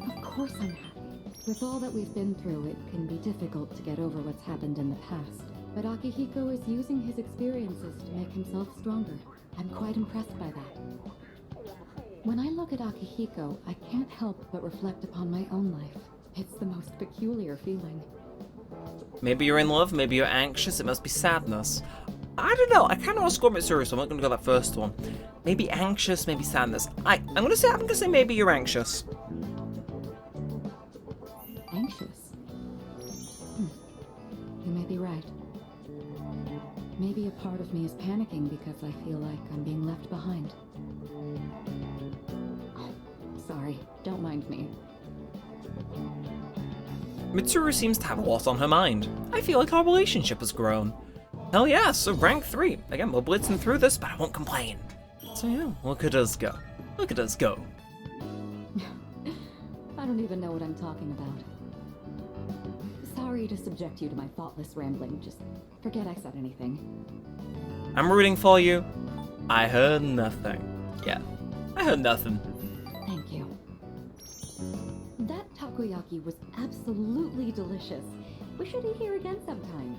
Of course I'm happy. With all that we've been through, it can be difficult to get over what's happened in the past. But Akihiko is using his experiences to make himself stronger. I'm quite impressed by that. When I look at Akihiko, I can't help but reflect upon my own life. It's the most peculiar feeling. Maybe you're in love, maybe you're anxious, it must be sadness. I don't know, I kind of want to score Mitsuru, so I'm not going to go that first one. maybe anxious, maybe sadness. I'm gonna say maybe you're anxious. Anxious? You may be right. Maybe a part of me is panicking because I feel like I'm being left behind. Oh, sorry, don't mind me. Mitsuru seems to have a lot on her mind. I feel like our relationship has grown. Hell yeah, so rank 3. Again, we're blitzing through this, but I won't complain. So yeah, look at us go. Look at us go. I don't even know what I'm talking about. Sorry to subject you to my thoughtless rambling. Just forget I said anything. I'm rooting for you. I heard nothing. Yeah, I heard nothing. Thank you. That takoyaki was absolutely delicious. We should eat here again sometime.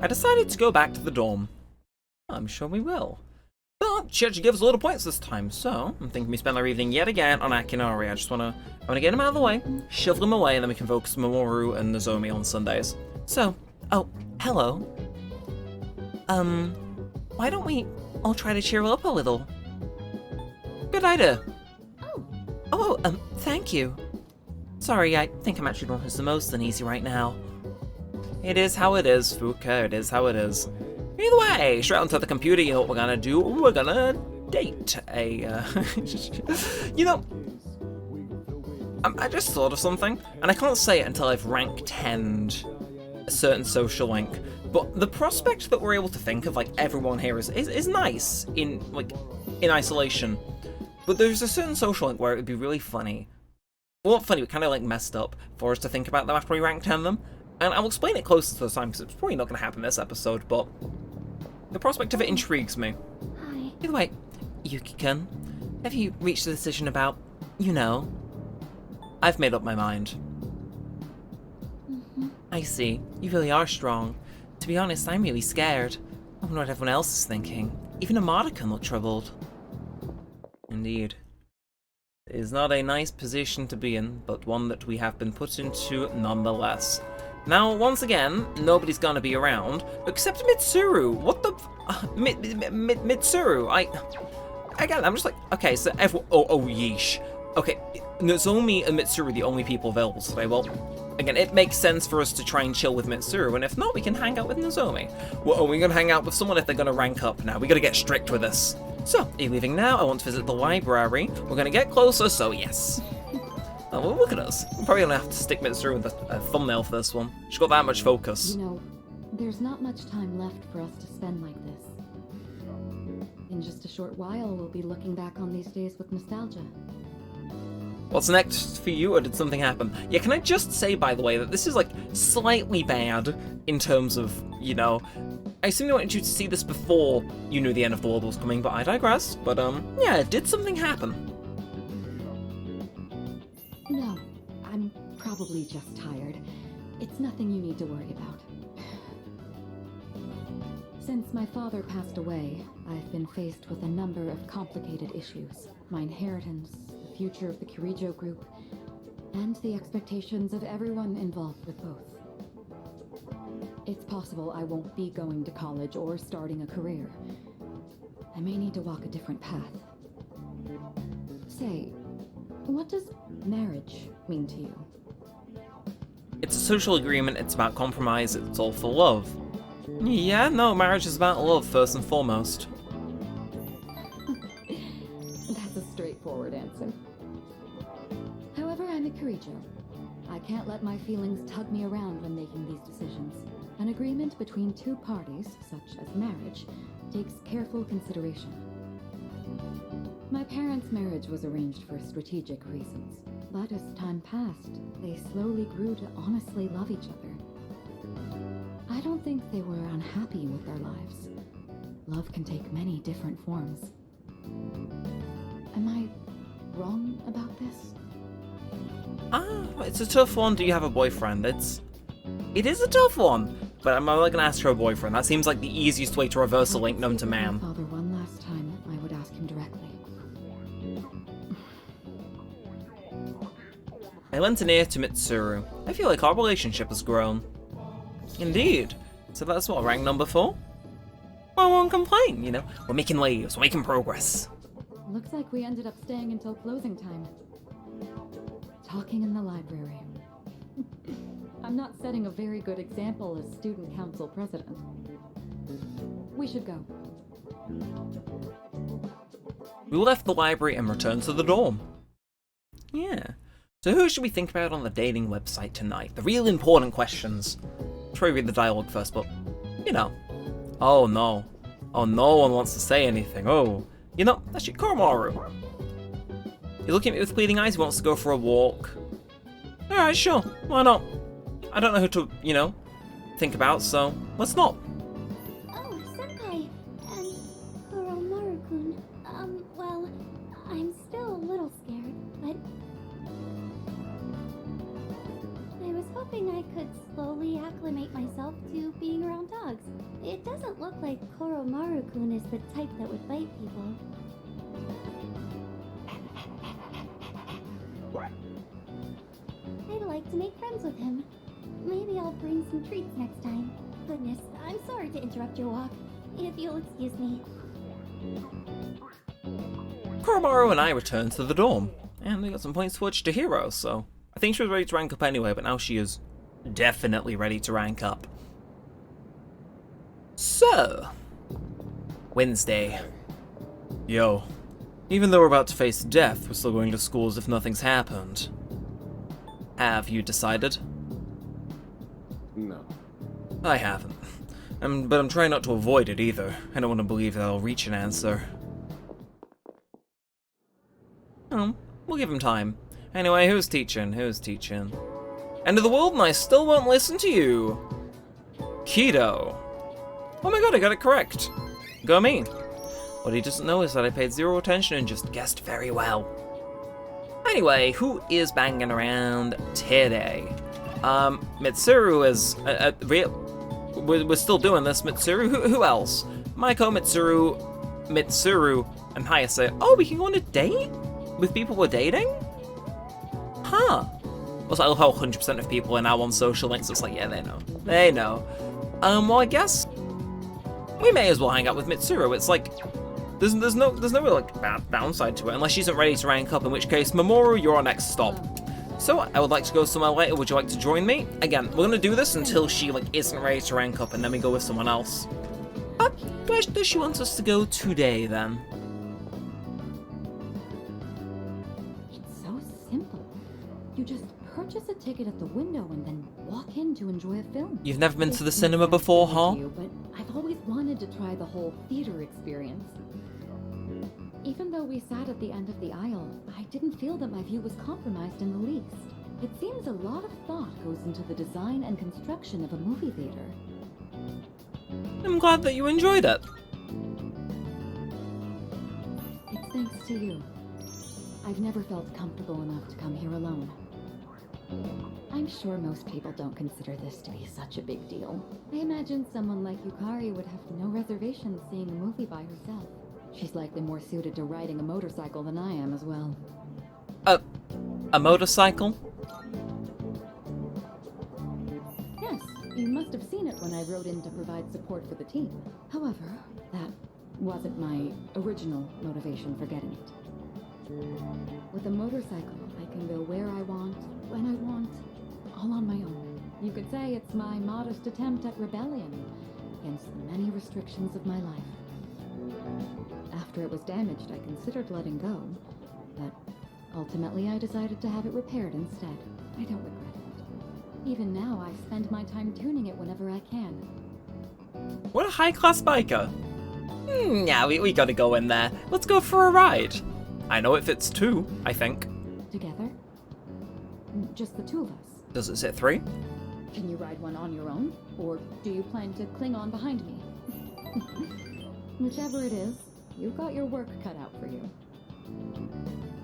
I decided to go back to the dorm. I'm sure we will. But she actually gives a lot of points this time, so I'm thinking we spend our evening yet again on Akinori. I wanna get him out of the way, shovel him away, and then we can focus on Mamoru and Nozomi on Sundays. So, oh, hello. Why don't we all try to cheer up a little? Good idea. Oh, thank you. Sorry, I think I'm actually not the most uneasy right now. It is how it is, Fuka, it is how it is. Either way, straight onto the computer, you know what we're gonna do? We're gonna date a, You know, I just thought of something, and I can't say it until I've rank 10'd a certain social link, but the prospect that we're able to think of, like, everyone here is nice in isolation. But there's a certain social link where it would be really funny. Well, not funny, but kind of, like, messed up for us to think about them after we rank 10 them. And I'll explain it closer to the time, because it's probably not going to happen this episode, but the prospect of it intrigues me. Hi. Either way, Yuki-kun, have you reached a decision about, you know? I've made up my mind. I see. You really are strong. To be honest, I'm really scared. I wonder what everyone else is thinking. Even Amada can look troubled. Indeed. It is not a nice position to be in, but one that we have been put into nonetheless. Now, once again, nobody's gonna be around, except Mitsuru. What the Mitsuru, Again, I'm just like, okay, so everyone, oh, yeesh. Okay, Nozomi and Mitsuru are the only people available today. Well, again, it makes sense for us to try and chill with Mitsuru, and if not, we can hang out with Nozomi. Well, are we gonna hang out with someone if they're gonna rank up now? We gotta get strict with this. So, are you leaving now? I want to visit the library. We're gonna get closer, so yes. Oh, well, look at us. We're probably gonna have to stick Mitsuru in the thumbnail for this one. She's got that much focus. You know, there's not much time left for us to spend like this. In just a short while, we'll be looking back on these days with nostalgia. What's next for you, or did something happen? Yeah, can I just say, by the way, that this is, like, slightly bad in terms of, you know... I assume they wanted you to see this before you knew the end of the world was coming, but I digress. But, yeah, did something happen? No, I'm probably just tired. It's nothing you need to worry about. Since my father passed away, I've been faced with a number of complicated issues. My inheritance, the future of the Kirijo group, and the expectations of everyone involved with both. It's possible I won't be going to college or starting a career. I may need to walk a different path. Say, what does marriage mean to you? It's a social agreement, it's about compromise, it's all for love. Yeah, no, marriage is about love first and foremost. That's a straightforward answer. However, I'm a Kirijo. I can't let my feelings tug me around when making these decisions. An agreement between two parties, such as marriage, takes careful consideration. My parents' marriage was arranged for strategic reasons, but as time passed, they slowly grew to honestly love each other. I don't think they were unhappy with their lives. Love can take many different forms. Am I wrong about this? It's a tough one. Do you have a boyfriend? It is a tough one, but I'm not gonna ask her a boyfriend. That seems like the easiest way to reverse a link known to man. Father, one last time, I would ask him directly. I lent an ear to Mitsuru. I feel like our relationship has grown. Indeed. So that's what, rank number 4? Well, I won't complain, you know? We're making waves, we're making progress. Looks like we ended up staying until closing time. Talking in the library. I'm not setting a very good example as student council president. We should go. We left the library and returned to the dorm. Yeah. So who should we think about on the dating website tonight? The real important questions. I'll try to read the dialogue first, but, you know. Oh no. Oh, no one wants to say anything. Oh. You know, that's Koromaru. You're looking at me with pleading eyes, he wants to go for a walk. Alright, sure. Why not? I don't know who to, you know, think about, so let's not. Oh, Senpai, and Koromaru-kun. Well, I'm still a little scared, but I was hoping I could slowly acclimate myself to being around dogs. It doesn't look like Koromaru-kun is the type that would bite people. I'd like to make friends with him. Maybe I'll bring some treats next time. Goodness, I'm sorry to interrupt your walk. If you'll excuse me. Koromaru and I returned to the dorm, and we got some points for Chihiro, so I think she was ready to rank up anyway, but now she is definitely ready to rank up. So, Wednesday. Yo, even though we're about to face death, we're still going to school as if nothing's happened. Have you decided? No. I haven't. But I'm trying not to avoid it either. I don't want to believe that I'll reach an answer. Oh, we'll give him time. Anyway, who's teaching? Who's teaching? End of the world and I still won't listen to you. Keto. Oh my god, I got it correct. Go me. What he doesn't know is that I paid zero attention and just guessed very well. Anyway, who is banging around today? Mitsuru is we're still doing this. Mitsuru. Who else? Maiko, Mitsuru, and Hayase. Oh, we can go on a date with people we're dating. Huh. Also, I love how 100% of people are now on social links. It's like, yeah, they know. They know. Well, I guess we may as well hang out with Mitsuru. It's like there's no real like bad downside to it unless she isn't ready to rank up. In which case, Mamoru, you're our next stop. So I would like to go somewhere later. Would you like to join me? Again, we're gonna do this until she like isn't ready to rank up, and then we go with someone else. But where does she want us to go today then? It's so simple. You just purchase a ticket at the window and then walk in to enjoy a film. You've never been to the It cinema makes sense before, to huh? you, but I've always wanted to try the whole theater experience. Even though we sat at the end of the aisle, I didn't feel that my view was compromised in the least. It seems a lot of thought goes into the design and construction of a movie theater. I'm glad that you enjoyed it. It's thanks to you. I've never felt comfortable enough to come here alone. I'm sure most people don't consider this to be such a big deal. I imagine someone like Yukari would have no reservations seeing a movie by herself. She's likely more suited to riding a motorcycle than I am as well. A motorcycle? Yes, you must have seen it when I rode in to provide support for the team. However, that wasn't my original motivation for getting it. With a motorcycle, I can go where I want, when I want, all on my own. You could say it's my modest attempt at rebellion against the many restrictions of my life. After it was damaged, I considered letting go, but ultimately I decided to have it repaired instead. I don't regret it. Even now, I spend my time tuning it whenever I can. What a high-class biker. Yeah, we gotta go in there. Let's go for a ride. I know it fits 2, I think. Together? Just the two of us. Does it sit 3? Can you ride one on your own? Or do you plan to cling on behind me? Whichever it is, you've got your work cut out for you.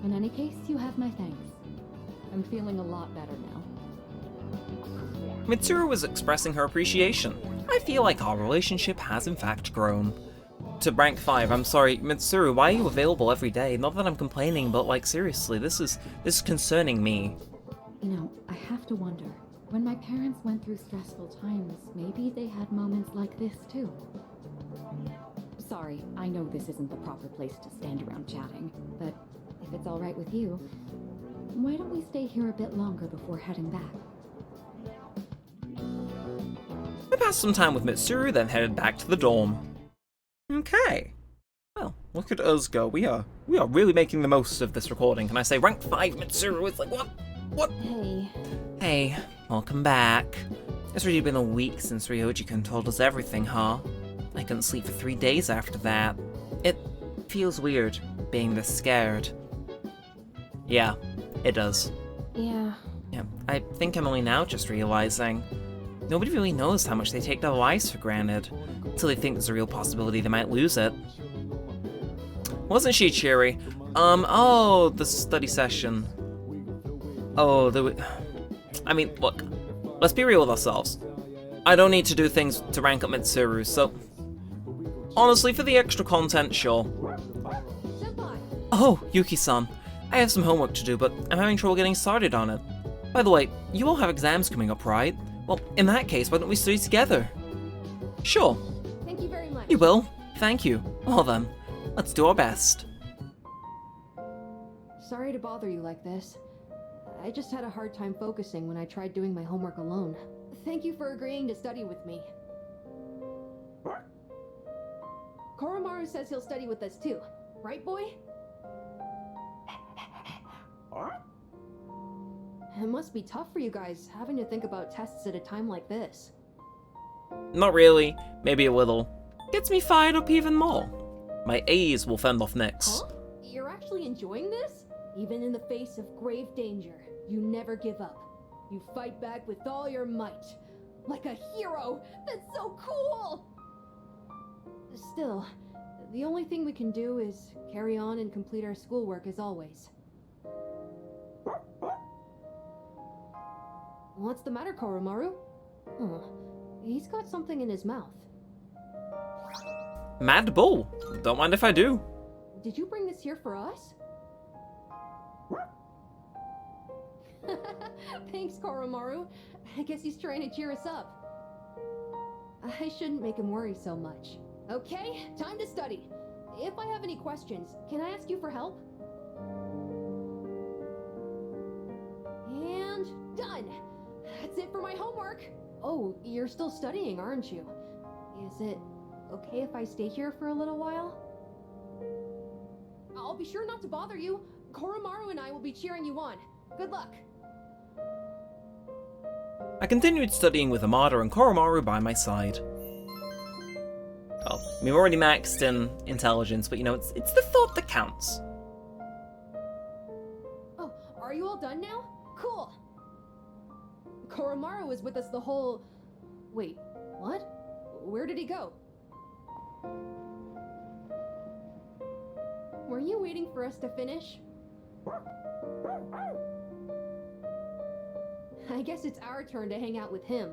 In any case, you have my thanks. I'm feeling a lot better now. Mitsuru was expressing her appreciation. I feel like our relationship has in fact grown. To rank 5, I'm sorry, Mitsuru, why are you available every day? Not that I'm complaining, but like seriously, this is concerning me. You know, I have to wonder, when my parents went through stressful times, maybe they had moments like this too. Sorry, I know this isn't the proper place to stand around chatting, but if it's all right with you, why don't we stay here a bit longer before heading back? I passed some time with Mitsuru, then headed back to the dorm. Okay. Well, look at us go. We are really making the most of this recording. Can I say rank 5 Mitsuru? It's like, what? Hey. Hey, welcome back. It's really been a week since Ryoji-kun told us everything, huh? I couldn't sleep for 3 days after that. It feels weird being this scared. Yeah, it does. Yeah. Yeah, I think I'm only now just realizing. Nobody really knows how much they take their lives for granted, until they think there's a real possibility they might lose it. Wasn't she cheery? Oh, the study session. Oh, I mean, look, let's be real with ourselves. I don't need to do things to rank up Mitsuru, so... Honestly, for the extra content, sure. Oh, Yuki-san. I have some homework to do, but I'm having trouble getting started on it. By the way, you all have exams coming up, right? Well, in that case, why don't we study together? Sure. Thank you very much. You will. Thank you. Well then, let's do our best. Sorry to bother you like this. I just had a hard time focusing when I tried doing my homework alone. Thank you for agreeing to study with me. Koromaru says he'll study with us too. Right, boy? It must be tough for you guys, having to think about tests at a time like this. Not really. Maybe a little. Gets me fired up even more. My A's will fend off Nyx. Huh? You're actually enjoying this? Even in the face of grave danger, you never give up. You fight back with all your might. Like a hero! That's so cool! Still, the only thing we can do is carry on and complete our schoolwork as always. What's the matter, Koromaru? Huh. He's got something in his mouth. Mad Bull. Don't mind if I do. Did you bring this here for us? Thanks, Koromaru. I guess he's trying to cheer us up. I shouldn't make him worry so much. Okay, time to study. If I have any questions, can I ask you for help? And done! That's it for my homework! Oh, you're still studying, aren't you? Is it okay if I stay here for a little while? I'll be sure not to bother you. Koromaru and I will be cheering you on. Good luck! I continued studying with Amada and Koromaru by my side. Well, I mean, we're already maxed in intelligence, but you know, it's the thought that counts. Oh, are you all done now? Cool! Koromaru was with us the whole... Wait, what? Where did he go? Were you waiting for us to finish? I guess it's our turn to hang out with him.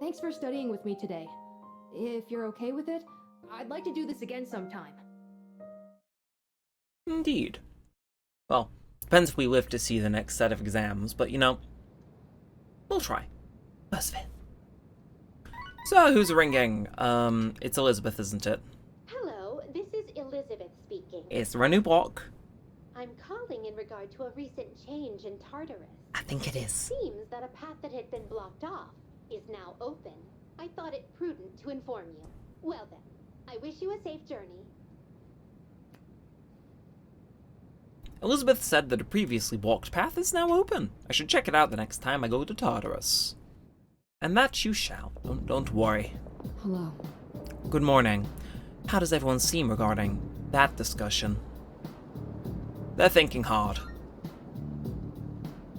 Thanks for studying with me today. If you're okay with it, I'd like to do this again sometime. Indeed. Well, depends if we live to see the next set of exams, but you know, we'll try. First of it. So, who's ringing? It's Elizabeth, isn't it? Hello, this is Elizabeth speaking. Is there a new block? I'm calling in regard to a recent change in Tartarus. I think it is. Seems that a path that had been blocked off is now open. I thought it prudent to inform you. Well then, I wish you a safe journey. Elizabeth said that a previously blocked path is now open. I should check it out the next time I go to Tartarus. And that you shall. Don't worry. Hello. Good morning. How does everyone seem regarding that discussion? They're thinking hard.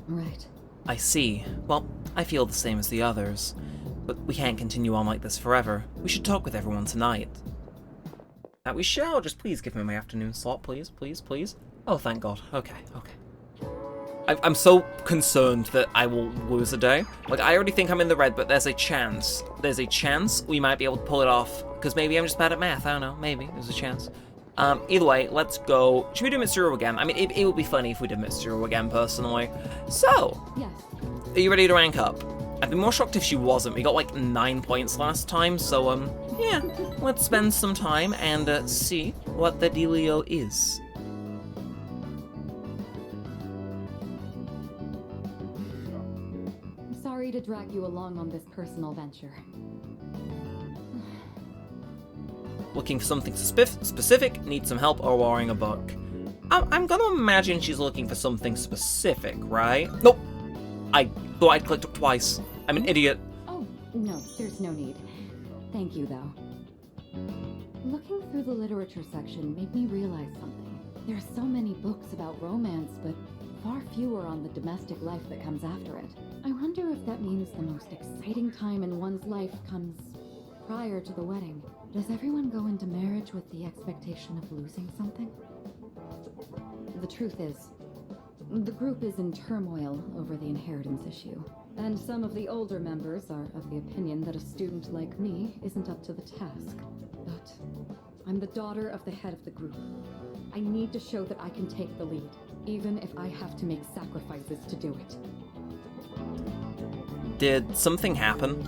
Right. I see. Well, I feel the same as the others. But we can't continue on like this forever. We should talk with everyone tonight. That we shall. Just please give me my afternoon slot, please, please, please. Oh, thank God. Okay. I'm so concerned that I will lose a day. Like, I already think I'm in the red, but there's a chance. There's a chance we might be able to pull it off. Because maybe I'm just bad at math. I don't know. Maybe. There's a chance. Either way, let's go. Should we do Mitsuru again? I mean, it would be funny if we did Mitsuru again, personally. So, Yes. are you ready to rank up? I'd be more shocked if she wasn't. We got like 9 points last time, so yeah, let's spend some time and see what the dealio is. Sorry to drag you along on this personal venture. Looking for something specific, need some help, or borrowing a book. I'm gonna imagine she's looking for something specific, right? Nope! I thought I'd clicked up twice. I'm an idiot. Oh, no, there's no need. Thank you, though. Looking through the literature section made me realize something. There are so many books about romance, but far fewer on the domestic life that comes after it. I wonder if that means the most exciting time in one's life comes prior to the wedding. Does everyone go into marriage with the expectation of losing something? The truth is, the group is in turmoil over the inheritance issue, and some of the older members are of the opinion that a student like me isn't up to the task. But I'm the daughter of the head of the group. I need to show that I can take the lead, even if I have to make sacrifices to do it. Did something happen?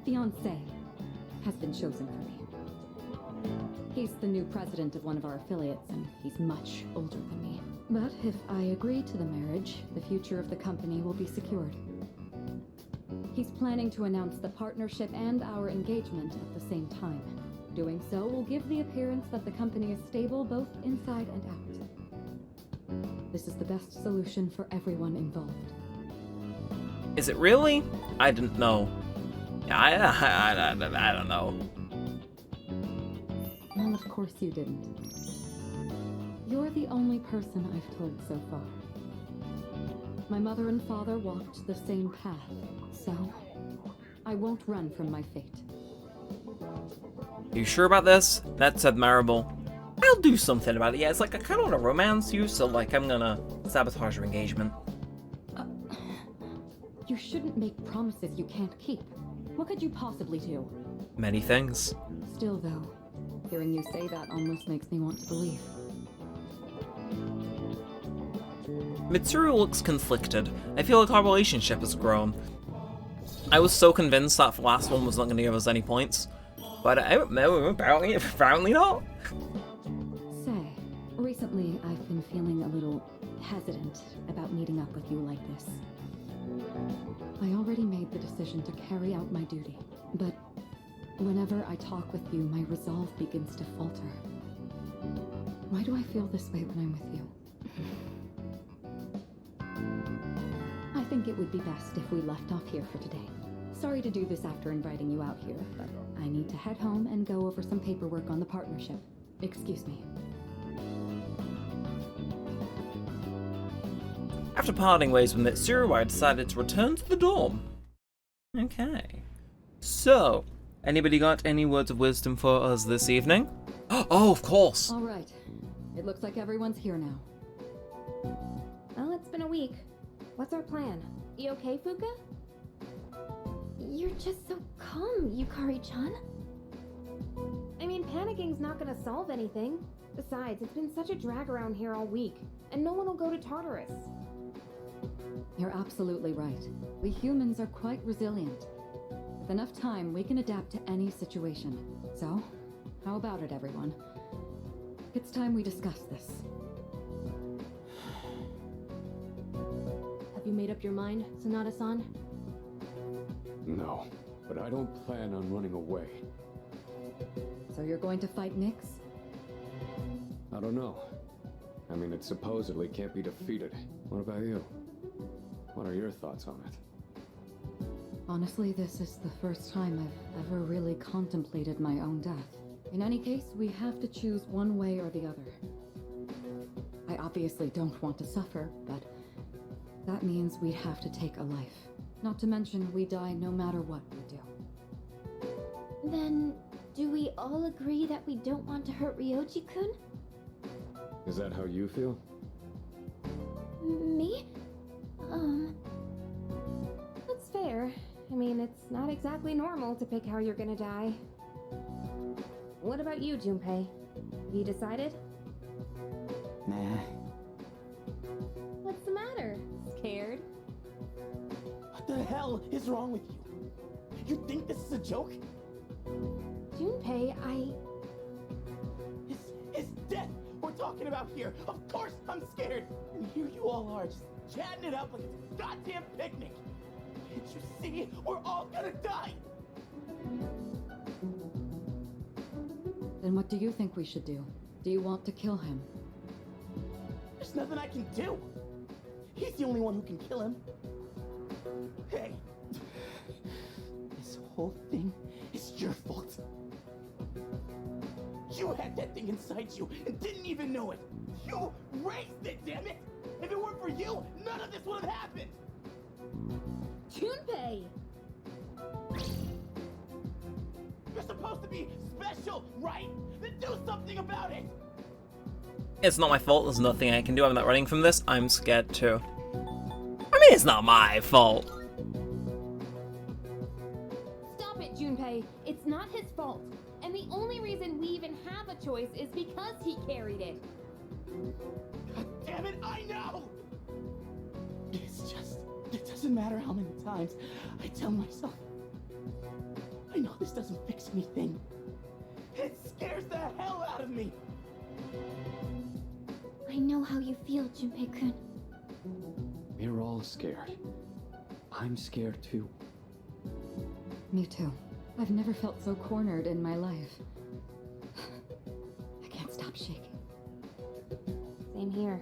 Fiancé has been chosen for me. He's the new president of one of our affiliates, and he's much older than me. But if I agree to the marriage, the future of the company will be secured. He's planning to announce the partnership and our engagement at the same time. Doing so will give the appearance that the company is stable both inside and out. This is the best solution for everyone involved. Is it really? I didn't know. I don't know. Well, of course you didn't. You're the only person I've told so far. My mother and father walked the same path, so I won't run from my fate. You sure about this? That's admirable. I'll do something about it. Yeah, it's like I kind of want to romance you, so like I'm gonna sabotage your engagement. You shouldn't make promises you can't keep. What could you possibly do? Many things. Still, though, hearing you say that almost makes me want to believe. Mitsuru looks conflicted. I feel like our relationship has grown. I was so convinced that the last one was not going to give us any points, but apparently not. Say, recently I've been feeling a little hesitant about meeting up with you like this. I already made the decision to carry out my duty, but whenever I talk with you, my resolve begins to falter. Why do I feel this way when I'm with you? I think it would be best if we left off here for today. Sorry to do this after inviting you out here, but I need to head home and go over some paperwork on the partnership. Excuse me. After parting ways with Mitsuru, I decided to return to the dorm. Okay. So, anybody got any words of wisdom for us this evening? Oh, of course! All right. It looks like everyone's here now. Well, it's been a week. What's our plan? You okay, Fuka? You're just so calm, Yukari-chan. I mean, panicking's not gonna solve anything. Besides, it's been such a drag around here all week, and no one will go to Tartarus. You're absolutely right. We humans are quite resilient. With enough time, we can adapt to any situation. So, how about it, everyone? It's time we discuss this. Have you made up your mind, Sonata-san? No, but I don't plan on running away. So you're going to fight Nyx? I don't know. I mean, it supposedly can't be defeated. What about you? What are your thoughts on it? Honestly, this is the first time I've ever really contemplated my own death. In any case, we have to choose one way or the other. I obviously don't want to suffer, but that means we'd have to take a life. Not to mention, we die no matter what we do. Then, do we all agree that we don't want to hurt Ryoji-kun? Is that how you feel? Me? That's fair. I mean, it's not exactly normal to pick how you're gonna die. What about you, Junpei? Have you decided? Nah. What's the matter? Scared? What the hell is wrong with you? You think this is a joke? Junpei, It's death we're talking about here. Of course I'm scared. And here you all are, just chatting it up like it's a goddamn picnic. Can't you see? We're all gonna die. Then what do you think we should do? Do you want to kill him? There's nothing I can do. He's the only one who can kill him. Hey, this whole thing is your fault. You had that thing inside you and didn't even know it. You raised it, damn it! If it weren't for you, none of this would have happened. Junpei! You're supposed to be special, right? Then do something about it! It's not my fault, there's nothing I can do, I'm not running from this, I'm scared too. I mean, it's not my fault. Stop it, Junpei. It's not his fault. And the only reason we even have a choice is because he carried it. God damn it, I know! It's just, it doesn't matter how many times I tell myself. I know this doesn't fix anything. It scares the hell out of me! I know how you feel, Junpei-kun. We're all scared. I'm scared too. Me too. I've never felt so cornered in my life. I can't stop shaking. Same here.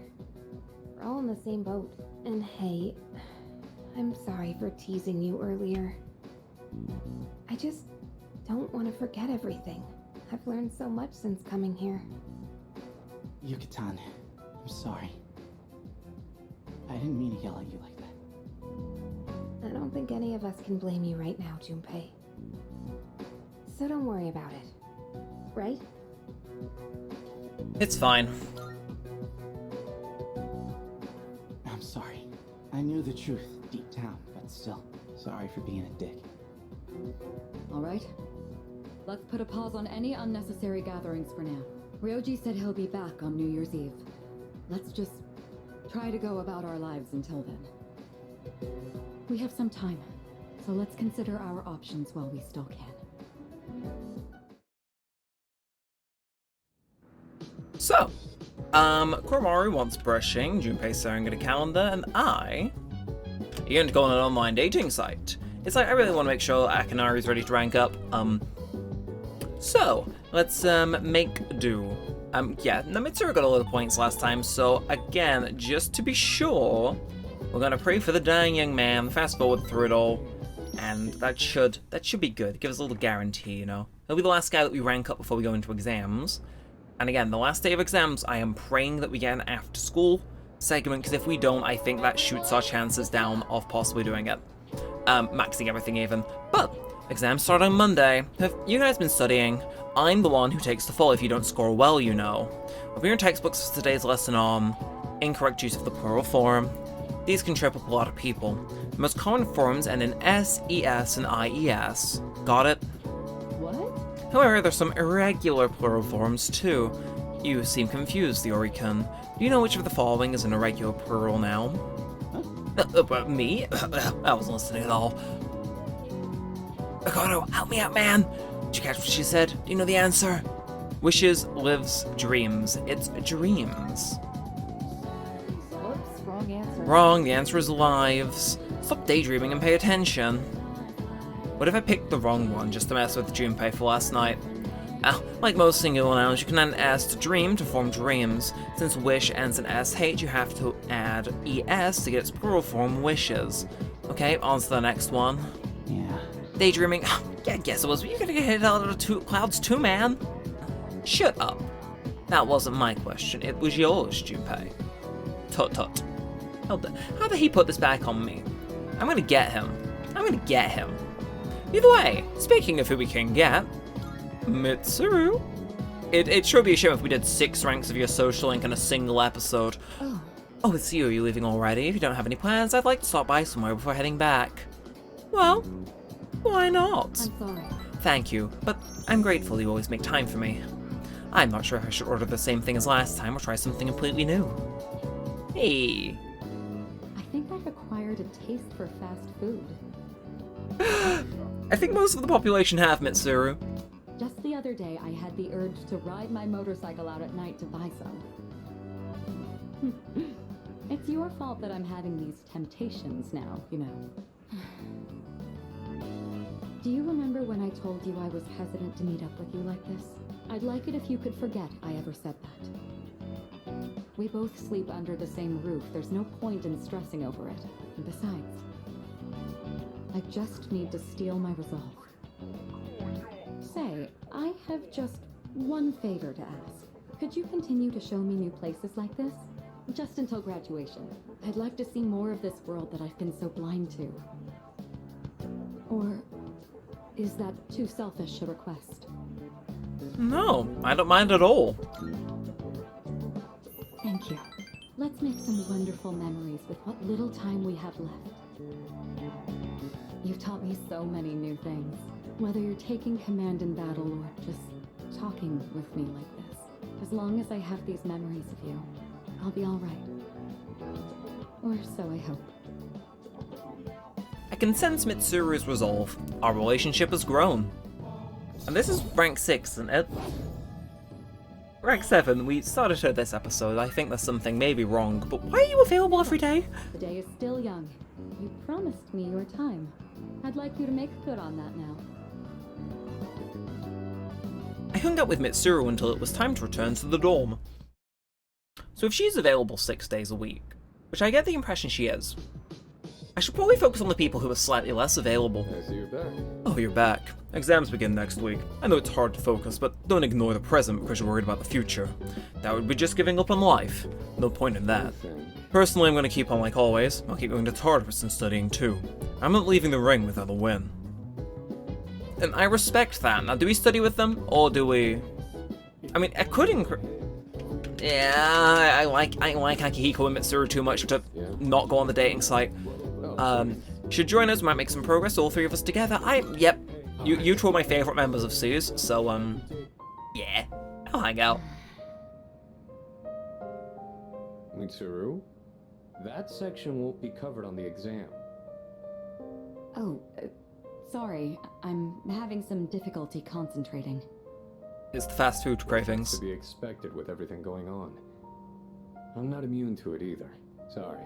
We're all in the same boat. And hey, I'm sorry for teasing you earlier. I just don't want to forget everything. I've learned so much since coming here. Yukitan, I'm sorry. I didn't mean to yell at you like that. I don't think any of us can blame you right now, Junpei. So don't worry about it. Right? It's fine. I'm sorry. I knew the truth deep down, but still, sorry for being a dick. All right. Let's put a pause on any unnecessary gatherings for now. Ryoji said he'll be back on New Year's Eve. Let's just try to go about our lives until then. We have some time, so let's consider our options while we still can. So, Koromaru wants brushing, Junpei staring at a calendar, and I... You're going to go on an online dating site. It's like, I really want to make sure Akinari's ready to rank up. So, let's, make do. Yeah, Mitsuru got all the points last time, so again, just to be sure, we're gonna pray for the dying young man, fast forward through it all, and that should be good. Give us a little guarantee, you know. He'll be the last guy that we rank up before we go into exams. And again, the last day of exams, I am praying that we get an after-school segment, because if we don't, I think that shoots our chances down of possibly doing it. Maxing everything even. But, exams start on Monday. Have you guys been studying? I'm the one who takes the fall if you don't score well, you know. Open your textbooks for today's lesson on incorrect use of the plural form. These can trip up a lot of people. The most common forms end in S, ES, and IES. Got it? What? However, there's some irregular plural forms too. You seem confused, Theoricon. Do you know which of the following is an irregular plural now? Me? I wasn't listening at all. Ricardo, help me out, man! Did you catch what she said? Do you know the answer? Wishes, lives, dreams. It's dreams. Whoops, wrong answer. Wrong, the answer is lives. Stop daydreaming and pay attention. What if I picked the wrong one just to mess with Junpei for last night? Like most singular nouns, you can add an S to dream to form dreams. Since wish ends in SH, you have to add ES to get its plural form, wishes. Okay, on to the next one. Yeah. Daydreaming. Yeah, I guess it was. You're gonna get hit out of the clouds too, man. Shut up. That wasn't my question. It was yours, Junpei. Tut tut. How did he put this back on me? I'm gonna get him. I'm gonna get him. Either way, speaking of who we can get, Mitsuru. It sure be a shame if we did 6 ranks of your social link in a single episode. Oh, it's you. Are you leaving already? If you don't have any plans, I'd like to stop by somewhere before heading back. Well, why not? I'm sorry. Thank you, but I'm grateful you always make time for me. I'm not sure if I should order the same thing as last time or try something completely new. Hey, acquired a taste for fast food. I think most of the population have, Mitsuru. Just the other day, I had the urge to ride my motorcycle out at night to buy some. It's your fault that I'm having these temptations now, you know. Do you remember when I told you I was hesitant to meet up with you like this? I'd like it if you could forget I ever said that. We both sleep under the same roof. There's no point in stressing over it. And besides, I just need to steel my resolve. Say, I have just one favor to ask. Could you continue to show me new places like this? Just until graduation. I'd like to see more of this world that I've been so blind to. Or is that too selfish a request? No, I don't mind at all. Thank you. Let's make some wonderful memories with what little time we have left. You've taught me so many new things. Whether you're taking command in battle or just talking with me like this. As long as I have these memories of you, I'll be all right. Or so I hope. I can sense Mitsuru's resolve. Our relationship has grown. And this is rank 6, isn't it? Rank 7, we started her this episode. I think there's something maybe wrong, but why are you available every day? The day is still young. You promised me your time. I'd like you to make good on that now. I hung out with Mitsuru until it was time to return to the dorm. So if she's available 6 days a week, which I get the impression she is, I should probably focus on the people who are slightly less available. I see you're back. Oh, you're back. Exams begin next week. I know it's hard to focus, but don't ignore the present because you're worried about the future. That would be just giving up on life. No point in that. Personally, I'm going to keep on like always. I'll keep going to Tartarus and studying too. I'm not leaving the ring without a win. And I respect that. Now, do we study with them, or do we... I mean, I could Yeah, I like Akihiko and Mitsuru too much to not go on the dating site. Should join us, might make some progress, all three of us together. Yep. You two are my favorite members of SUSE, so, yeah, I'll hang out. Mitsuru, that section won't be covered on the exam. Oh, sorry. I'm having some difficulty concentrating. It's the fast food cravings. To be expected with everything going on. I'm not immune to it either. Sorry.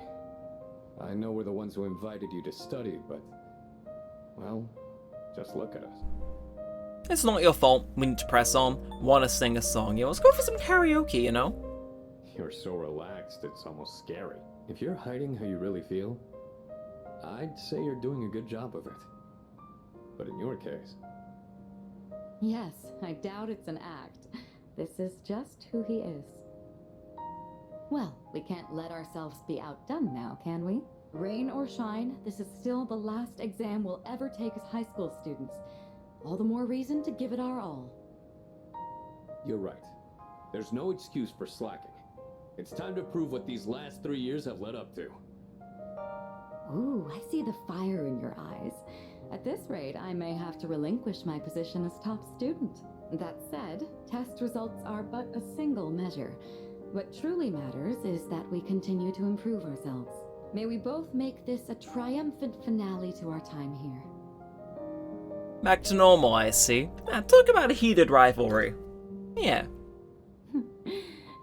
I know we're the ones who invited you to study, but... well, just look at us. It's not your fault. We need to press on. Want to sing a song. Let's go for some karaoke, you know? You're so relaxed, it's almost scary. If you're hiding how you really feel, I'd say you're doing a good job of it. But in your case... Yes, I doubt it's an act. This is just who he is. Well, we can't let ourselves be outdone now, can we? Rain or shine, this is still the last exam we'll ever take as high school students. All the more reason to give it our all. You're right. There's no excuse for slacking. It's time to prove what these last 3 years have led up to. Ooh, I see the fire in your eyes. At this rate, I may have to relinquish my position as top student. That said, test results are but a single measure. What truly matters is that we continue to improve ourselves. May we both make this a triumphant finale to our time here. Back to normal, I see. Talk about a heated rivalry. Yeah.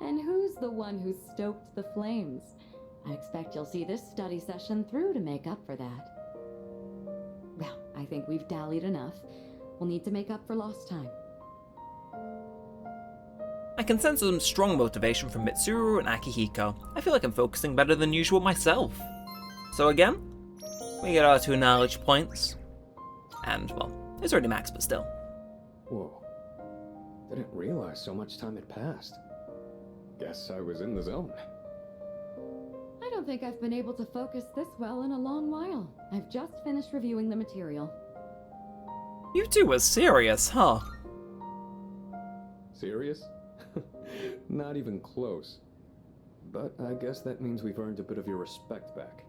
And who's the one who stoked the flames? I expect you'll see this study session through to make up for that. Well, I think we've dallied enough. We'll need to make up for lost time. I can sense some strong motivation from Mitsuru and Akihiko. I feel like I'm focusing better than usual myself. So again, we get our 2 knowledge points. And, well, it's already max, but still. Whoa. Didn't realize so much time had passed. Guess I was in the zone. I don't think I've been able to focus this well in a long while. I've just finished reviewing the material. You two were serious, huh? Serious? Not even close. But I guess that means we've earned a bit of your respect back.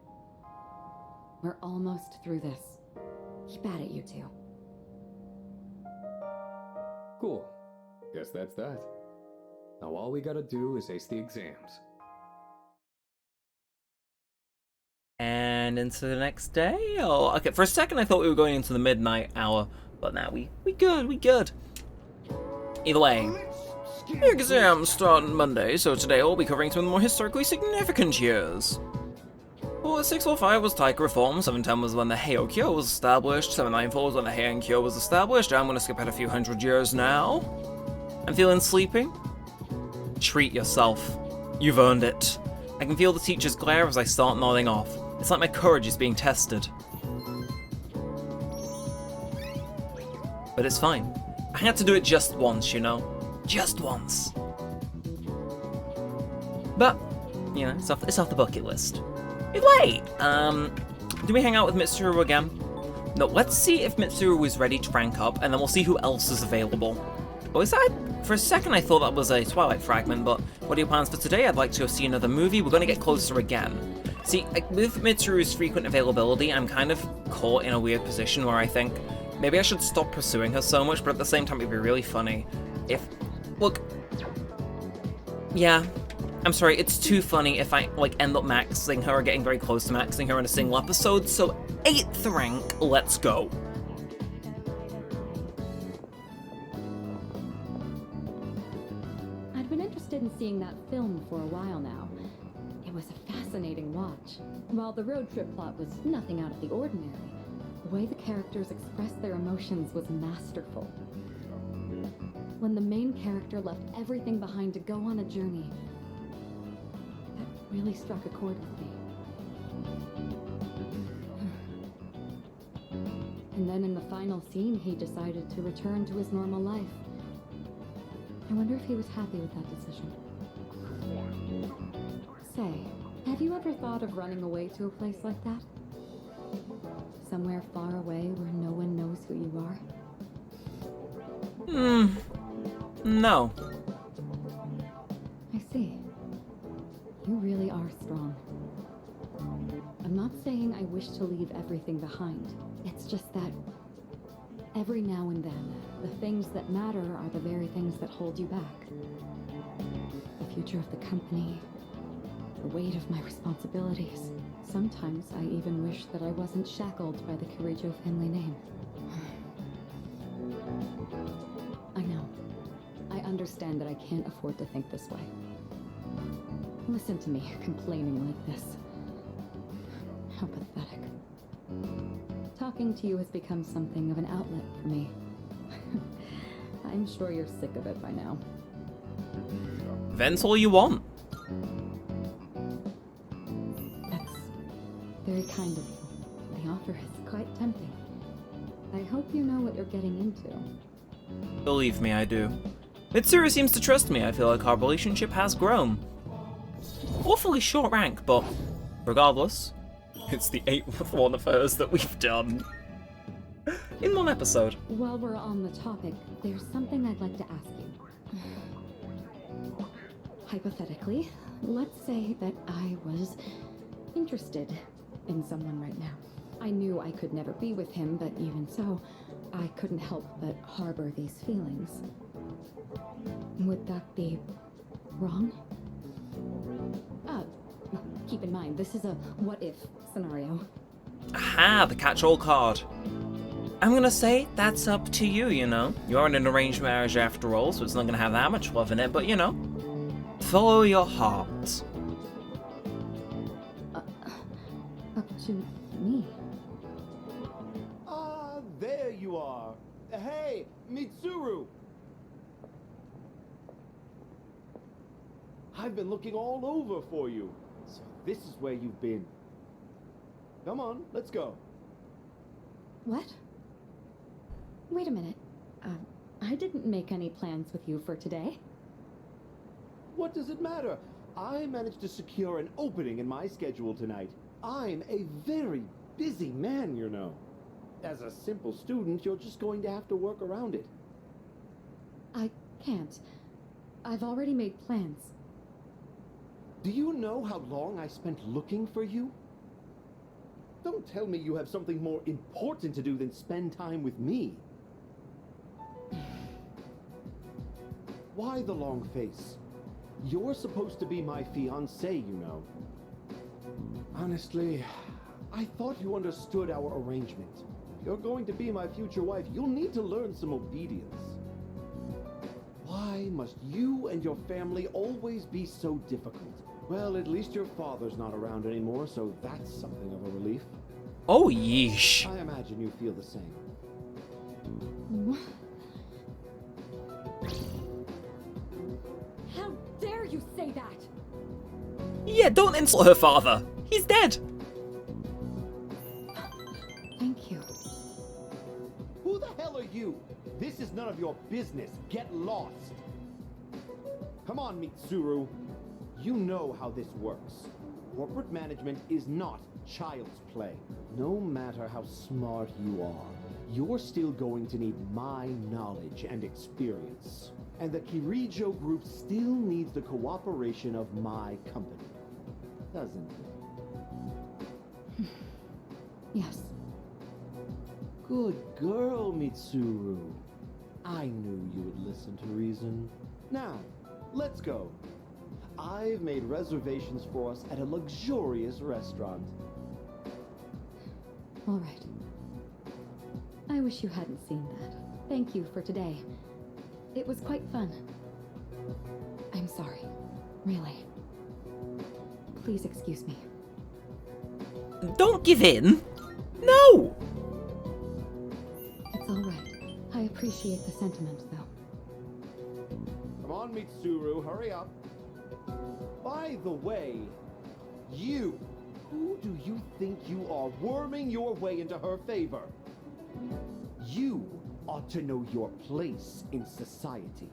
We're almost through this. Keep at it, you two. Cool. Guess that's that. Now all we gotta do is ace the exams. And going into the next day? Oh, okay, for a second I thought we were going into the midnight hour, but now we good. Either way, exams start on Monday, so today I'll be covering some of the more historically significant years. Well, 645 was Taika Reform, 710 was when the Heian Kyo was established, 794 was when the Heian Kyo was established. I'm gonna skip ahead a few hundred years now. I'm feeling sleepy? Treat yourself. You've earned it. I can feel the teacher's glare as I start nodding off. It's like my courage is being tested. But it's fine. I had to do it just once, you know? Just once. But, you know, it's off the bucket list. Wait, do we hang out with Mitsuru again? No, let's see if Mitsuru is ready to rank up, and then we'll see who else is available. For a second I thought that was a Twilight fragment, but what are your plans for today? I'd like to go see another movie. We're gonna get closer again. See, with Mitsuru's frequent availability, I'm kind of caught in a weird position where I think maybe I should stop pursuing her so much, but at the same time it'd be really funny if... Look... Yeah, I'm sorry, it's too funny if I, like, end up maxing her or getting very close to maxing her in a single episode, so 8th rank, let's go. I'd been interested in seeing that film for a while now. It was a fascinating watch. While the road trip plot was nothing out of the ordinary, the way the characters expressed their emotions was masterful. When the main character left everything behind to go on a journey, that really struck a chord with me. And then in the final scene, he decided to return to his normal life. I wonder if he was happy with that decision. Say, have you ever thought of running away to a place like that? Somewhere far away where no one knows who you are? No. I see. You really are strong. I'm not saying I wish to leave everything behind. It's just that every now and then, the things that matter are the very things that hold you back. The future of the company, the weight of my responsibilities. Sometimes I even wish that I wasn't shackled by the Kirijo family name. I know. I understand that I can't afford to think this way. Listen to me complaining like this. How pathetic. Talking to you has become something of an outlet for me. I'm sure you're sick of it by now. Vent all you want. That's very kind of you. The offer is quite tempting. I hope you know what you're getting into. Believe me, I do. Mitsuru seems to trust me. I feel like our relationship has grown. Awfully short rank, but regardless, it's the 8th one of hers that we've done in one episode. While we're on the topic, there's something I'd like to ask you. Hypothetically, let's say that I was interested in someone right now. I knew I could never be with him, but even so, I couldn't help but harbor these feelings. Would that be wrong? Keep in mind, this is a what-if scenario. Aha, the catch-all card. I'm gonna say that's up to you, you know. You're in an arranged marriage after all, so it's not gonna have that much love in it, but you know. Follow your heart. Up to me. Ah, there you are. Hey, Mitsuru! I've been looking all over for you. So this is where you've been. Come on, let's go. What? Wait a minute. I didn't make any plans with you for today. What does it matter? I managed to secure an opening in my schedule tonight. I'm a very busy man, you know. As a simple student, you're just going to have to work around it. I can't. I've already made plans. Do you know how long I spent looking for you? Don't tell me you have something more important to do than spend time with me. Why the long face? You're supposed to be my fiancé, you know. Honestly, I thought you understood our arrangement. If you're going to be my future wife, you'll need to learn some obedience. Why must you and your family always be so difficult? Well, at least your father's not around anymore, so that's something of a relief. Oh, yeesh. I imagine you feel the same. How dare you say that? Yeah, don't insult her father. He's dead. Thank you. Who the hell are you? This is none of your business. Get lost. Come on, Mitsuru. You know how this works. Corporate management is not child's play. No matter how smart you are, you're still going to need my knowledge and experience. And the Kirijo group still needs the cooperation of my company. Doesn't it? Yes. Good girl, Mitsuru. I knew you would listen to reason. Now, let's go. I've made reservations for us at a luxurious restaurant. All right. I wish you hadn't seen that. Thank you for today. It was quite fun. I'm sorry. Really. Please excuse me. Don't give in. No. It's all right. I appreciate the sentiment, though. Come on, Mitsuru, hurry up. By the way, you, who do you think you are, worming your way into her favor? You ought to know your place in society.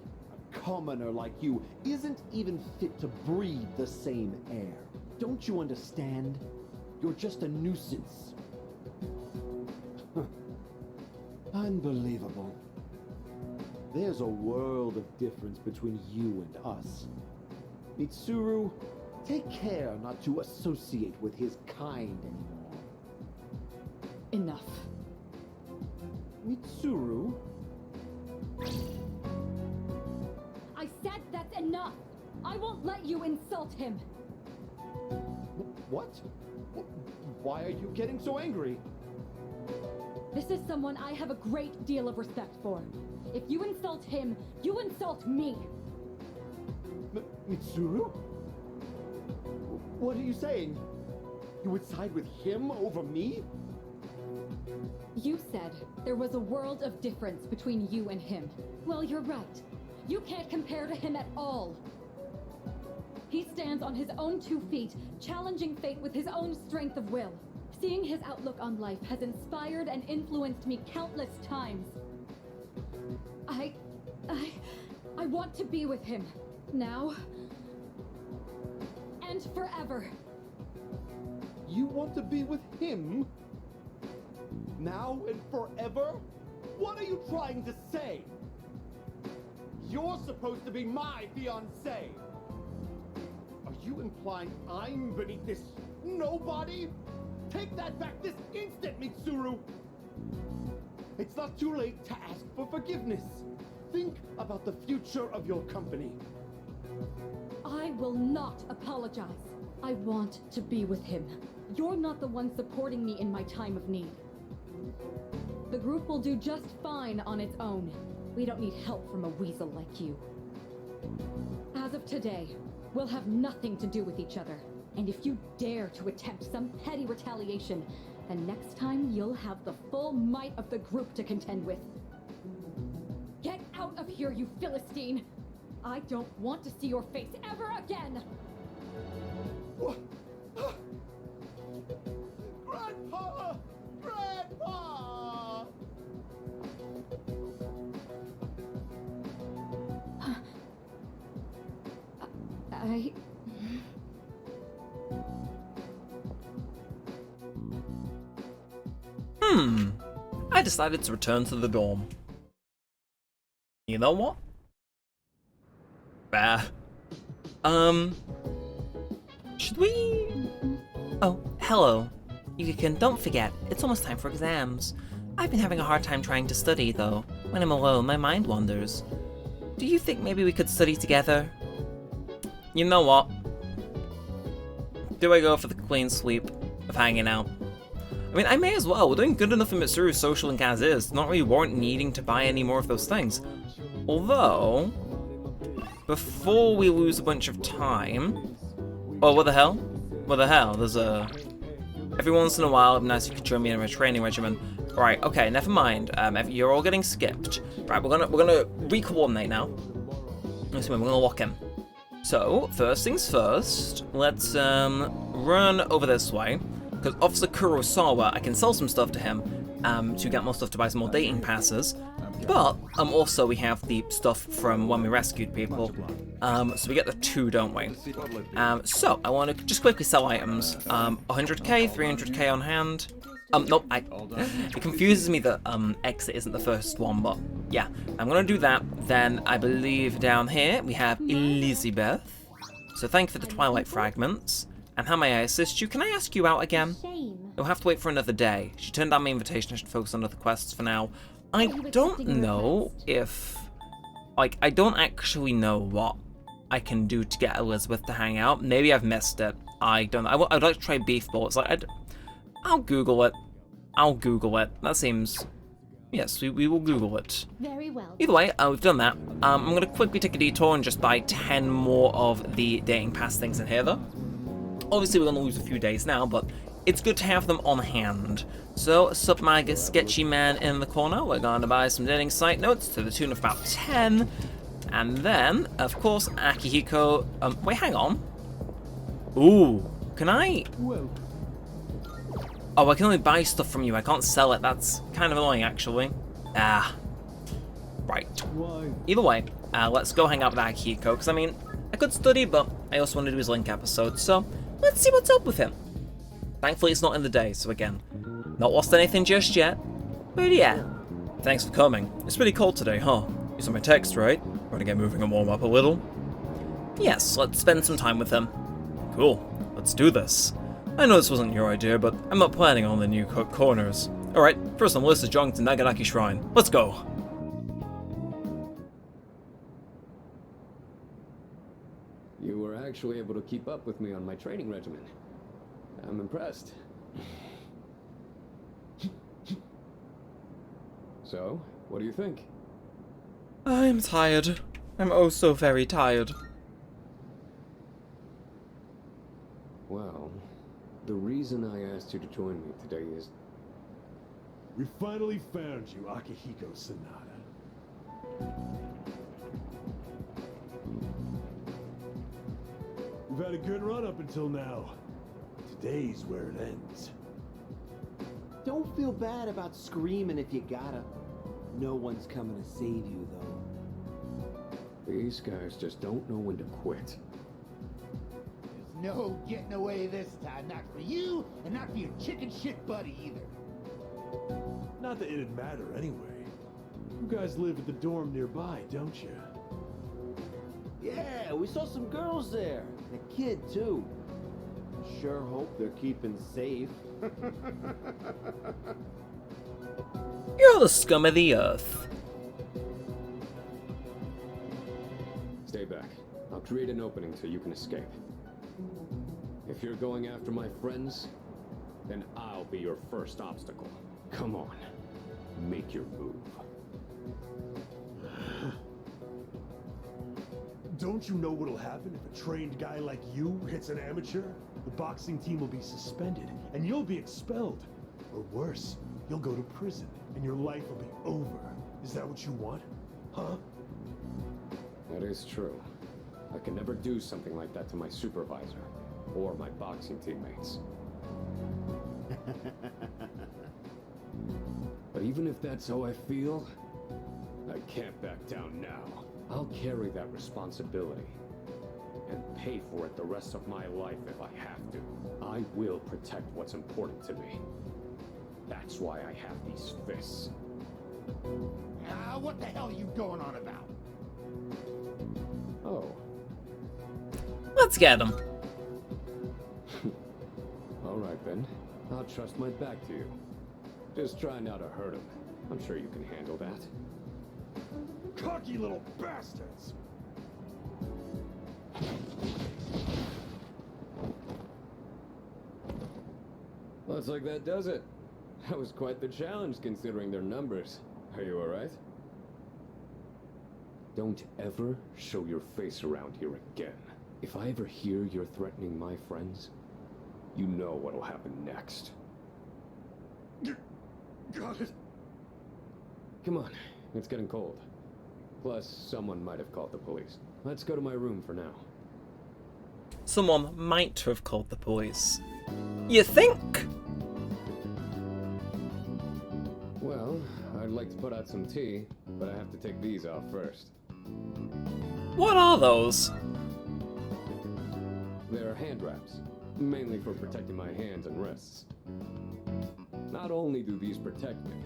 A commoner like you isn't even fit to breathe the same air. Don't you understand? You're just a nuisance. Unbelievable. There's a world of difference between you and us. Mitsuru, take care not to associate with his kind anymore. Enough. Mitsuru? I said that's enough! I won't let you insult him! What? Why are you getting so angry? This is someone I have a great deal of respect for. If you insult him, you insult me! Mitsuru? What are you saying? You would side with him over me? You said there was a world of difference between you and him. Well, you're right. You can't compare to him at all. He stands on his own 2 feet, challenging fate with his own strength of will. Seeing his outlook on life has inspired and influenced me countless times. I want to be with him. Now. And forever. You want to be with him? Now and forever? What are you trying to say? You're supposed to be my fiancé. Are you implying I'm beneath this nobody? Take that back this instant, Mitsuru! It's not too late to ask for forgiveness. Think about the future of your company. I will not apologize. I want to be with him. You're not the one supporting me in my time of need. The group will do just fine on its own. We don't need help from a weasel like you. As of today, we'll have nothing to do with each other. And if you dare to attempt some petty retaliation, then next time you'll have the full might of the group to contend with. Get out of here, you Philistine! I don't want to see your face ever again! Grandpa! Grandpa! I decided to return to the dorm. You know what? Should we... Oh, hello. Yuki-kun, don't forget, it's almost time for exams. I've been having a hard time trying to study, though. When I'm alone, my mind wanders. Do you think maybe we could study together? You know what? Do I go for the clean sweep of hanging out? I mean, I may as well. We're doing good enough in Mitsuru's social link as is. Not really warrant needing to buy any more of those things. Although, before we lose a bunch of time... Oh, what the hell? What the hell? There's a... Every once in a while, it'd be nice if you could join me in a training regimen. Right, okay, never mind. You're all getting skipped. Right, we're gonna re-coordinate now. We're gonna lock in. So, first things first, let's run over this way. Because Officer Kurosawa, I can sell some stuff to him to get more stuff to buy some more dating passes. But also we have the stuff from when we rescued people. So we get the 2, don't we? So I want to just quickly sell items. 100k, 300k on hand. Nope, it confuses me that exit isn't the first one, but yeah, I'm gonna do that. Then I believe down here we have Elizabeth. So thank you for the Twilight Fragments. And how may I assist you? Can I ask you out again? You'll have to wait for another day. She turned down my invitation. I should focus on other quests for now. I don't know if... Like, I don't actually know what I can do to get Elizabeth to hang out. Maybe I've missed it. I don't know. I'd like to try beef balls. Like, I'll Google it. I'll Google it. That seems... Yes, we will Google it. Very well. Either way, we've done that. I'm going to quickly take a detour and just buy 10 more of the dating pass things in here, though. Obviously, we're going to lose a few days now, but it's good to have them on hand. So, sup my sketchy man in the corner. We're going to buy some dating site notes to the tune of about 10. And then, of course, Akihiko... wait, hang on. Ooh, can I... Oh, I can only buy stuff from you. I can't sell it. That's kind of annoying, actually. Ah. Right. Either way, let's go hang out with Akihiko, because, I mean, I could study, but I also want to do his Link episode, so let's see what's up with him. Thankfully, it's not in the day, so again, not lost anything just yet. But yeah. Thanks for coming. It's pretty cold today, huh? You saw my text, right? Want to get moving and warm up a little? Yes, let's spend some time with him. Cool. Let's do this. I know this wasn't your idea, but I'm not planning on the new corners. Alright, first on the list is Jong's Naganaki Shrine. Let's go! You were actually able to keep up with me on my training regimen. I'm impressed. So, what do you think? I'm tired. I'm oh so very tired. Well, the reason I asked you to join me today is... We finally found you, Akihiko Sanada. We've had a good run up until now. Today's where it ends. Don't feel bad about screaming if you gotta. No one's coming to save you, though. These guys just don't know when to quit. There's no getting away this time. Not for you, and not for your chicken shit buddy either. Not that it'd matter anyway. You guys live at the dorm nearby, don't you? Yeah, we saw some girls there. And a kid, too. Sure hope they're keeping safe. You're the scum of the earth. Stay back. I'll create an opening so you can escape. If you're going after my friends, then I'll be your first obstacle. Come on. Make your move. Don't you know what'll happen if a trained guy like you hits an amateur? The boxing team will be suspended, and you'll be expelled. Or worse, you'll go to prison, and your life will be over. Is that what you want? Huh? That is true. I can never do something like that to my supervisor, or my boxing teammates. But even if that's how I feel, I can't back down now. I'll carry that responsibility and pay for it the rest of my life if I have to. I will protect what's important to me. That's why I have these fists. What the hell are you going on about? Oh. Let's get him. All right then. I'll trust my back to you. Just try not to hurt him. I'm sure you can handle that. Cocky little bastards! Looks like that does it. That was quite the challenge considering their numbers. Are you alright? Don't ever show your face around here again. If I ever hear you're threatening my friends, you know what'll happen next. Got it. Come on, it's getting cold. Plus, someone might have called the police. Let's go to my room for now. Someone might have called the police. You think? Well, I'd like to put out some tea, but I have to take these off first. What are those? They're hand wraps, mainly for protecting my hands and wrists. Not only do these protect me,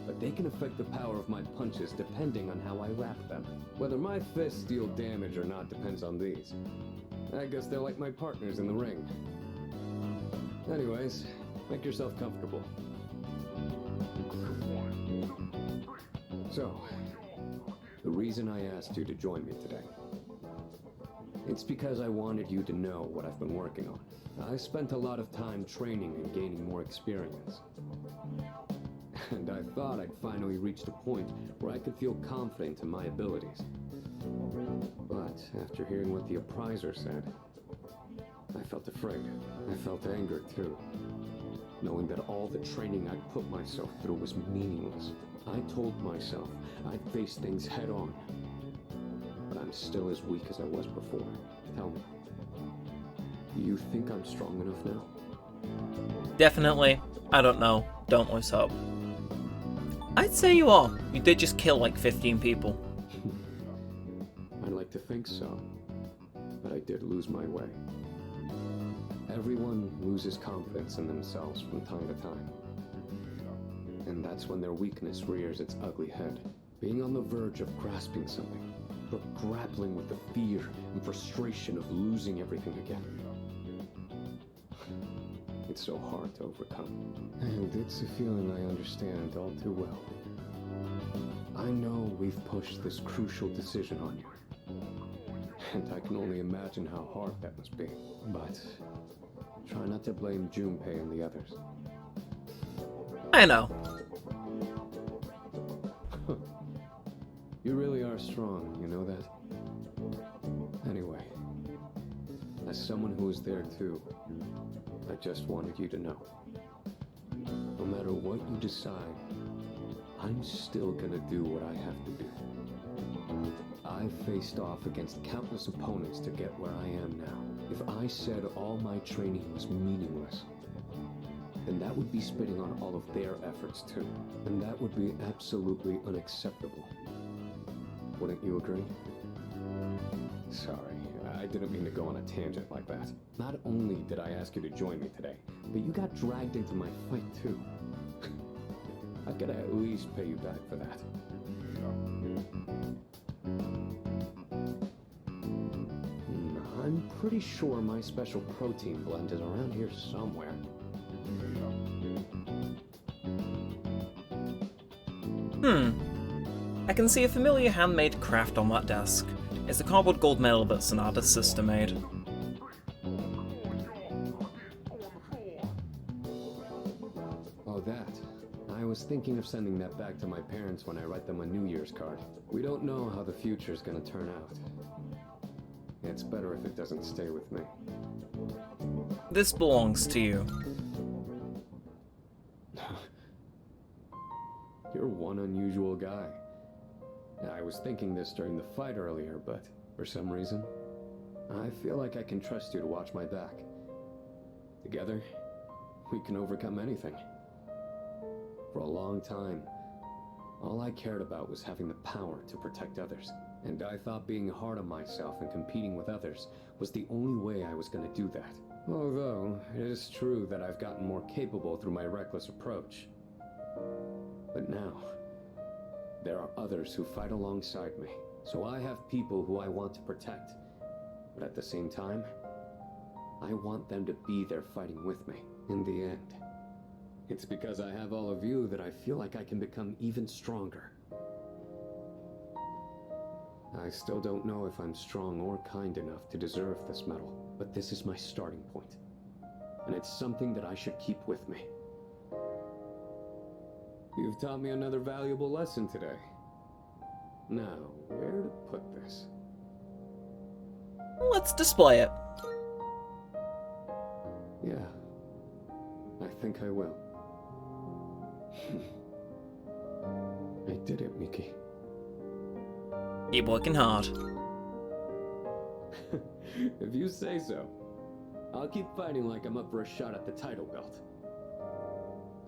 but they can affect the power of my punches depending on how I wrap them. Whether my fists deal damage or not depends on these. I guess they're like my partners in the ring. Anyways, make yourself comfortable. So, the reason I asked you to join me today, it's because I wanted you to know what I've been working on. I spent a lot of time training and gaining more experience. And I thought I'd finally reached a point where I could feel confident in my abilities. But after hearing what the appraiser said, I felt afraid. I felt anger too, knowing that all the training I'd put myself through was meaningless. I told myself I'd face things head on, but I'm still as weak as I was before. Tell me, do you think I'm strong enough now? Definitely. I don't know. Don't lose hope. I'd say you are. You did just kill like 15 people. I'd like to think so, but I did lose my way. Everyone loses confidence in themselves from time to time. And that's when their weakness rears its ugly head. Being on the verge of grasping something, but grappling with the fear and frustration of losing everything again. It's so hard to overcome. And it's a feeling I understand all too well. I know we've pushed this crucial decision on you. And I can only imagine how hard that must be. But try not to blame Junpei and the others. I know. You really are strong, you know that? Anyway, as someone who was there too, I just wanted you to know. No matter what you decide, I'm still gonna do what I have to do. I faced off against countless opponents to get where I am now. If I said all my training was meaningless, then that would be spitting on all of their efforts too. And that would be absolutely unacceptable. Wouldn't you agree? Sorry, I didn't mean to go on a tangent like that. Not only did I ask you to join me today, but you got dragged into my fight too. I gotta at least pay you back for that. I'm pretty sure my special protein blend is around here somewhere. I can see a familiar handmade craft on that desk. It's the cardboard gold medal that Sonata's sister made. Oh, that. I was thinking of sending that back to my parents when I write them a New Year's card. We don't know how the future's gonna turn out. It's better if it doesn't stay with me. This belongs to you. You're one unusual guy. I was thinking this during the fight earlier, but for some reason, I feel like I can trust you to watch my back. Together, we can overcome anything. For a long time, all I cared about was having the power to protect others. And I thought being hard on myself and competing with others was the only way I was going to do that. Although, it is true that I've gotten more capable through my reckless approach. But now, there are others who fight alongside me. So I have people who I want to protect. But at the same time, I want them to be there fighting with me in the end. It's because I have all of you that I feel like I can become even stronger. I still don't know if I'm strong or kind enough to deserve this medal, but this is my starting point. And it's something that I should keep with me. You've taught me another valuable lesson today. Now, where to put this? Let's display it. Yeah, I think I will. I did it, Miki. Keep working hard. If you say so. I'll keep fighting like I'm up for a shot at the title belt.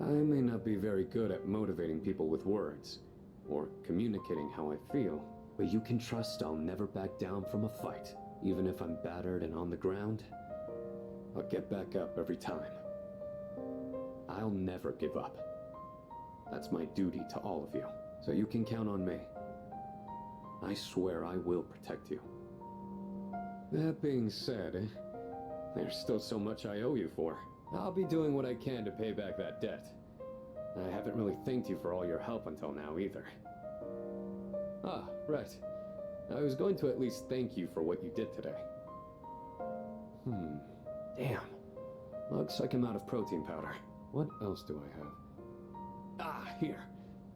I may not be very good at motivating people with words, or communicating how I feel, but you can trust I'll never back down from a fight. Even if I'm battered and on the ground, I'll get back up every time. I'll never give up. That's my duty to all of you, so you can count on me. I swear I will protect you. That being said, there's still so much I owe you for. I'll be doing what I can to pay back that debt. I haven't really thanked you for all your help until now either. Ah, right. I was going to at least thank you for what you did today. Damn. Looks like I'm out of protein powder. What else do I have? Ah, here.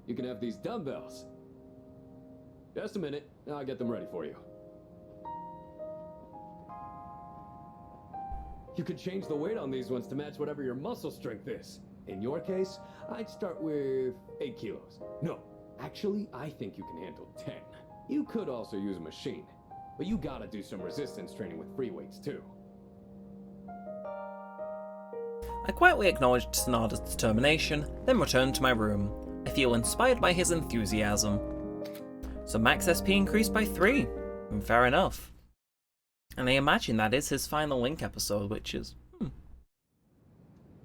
You can have these dumbbells. Just a minute. I'll get them ready for you. You could change the weight on these ones to match whatever your muscle strength is. In your case, I'd start with 8 kilos. No, actually, I think you can handle 10. You could also use a machine, but you gotta do some resistance training with free weights too. I quietly acknowledged Tsunada's determination, then returned to my room. I feel inspired by his enthusiasm. So max SP increased by 3. Fair enough. And I imagine that is his final Link episode, which is...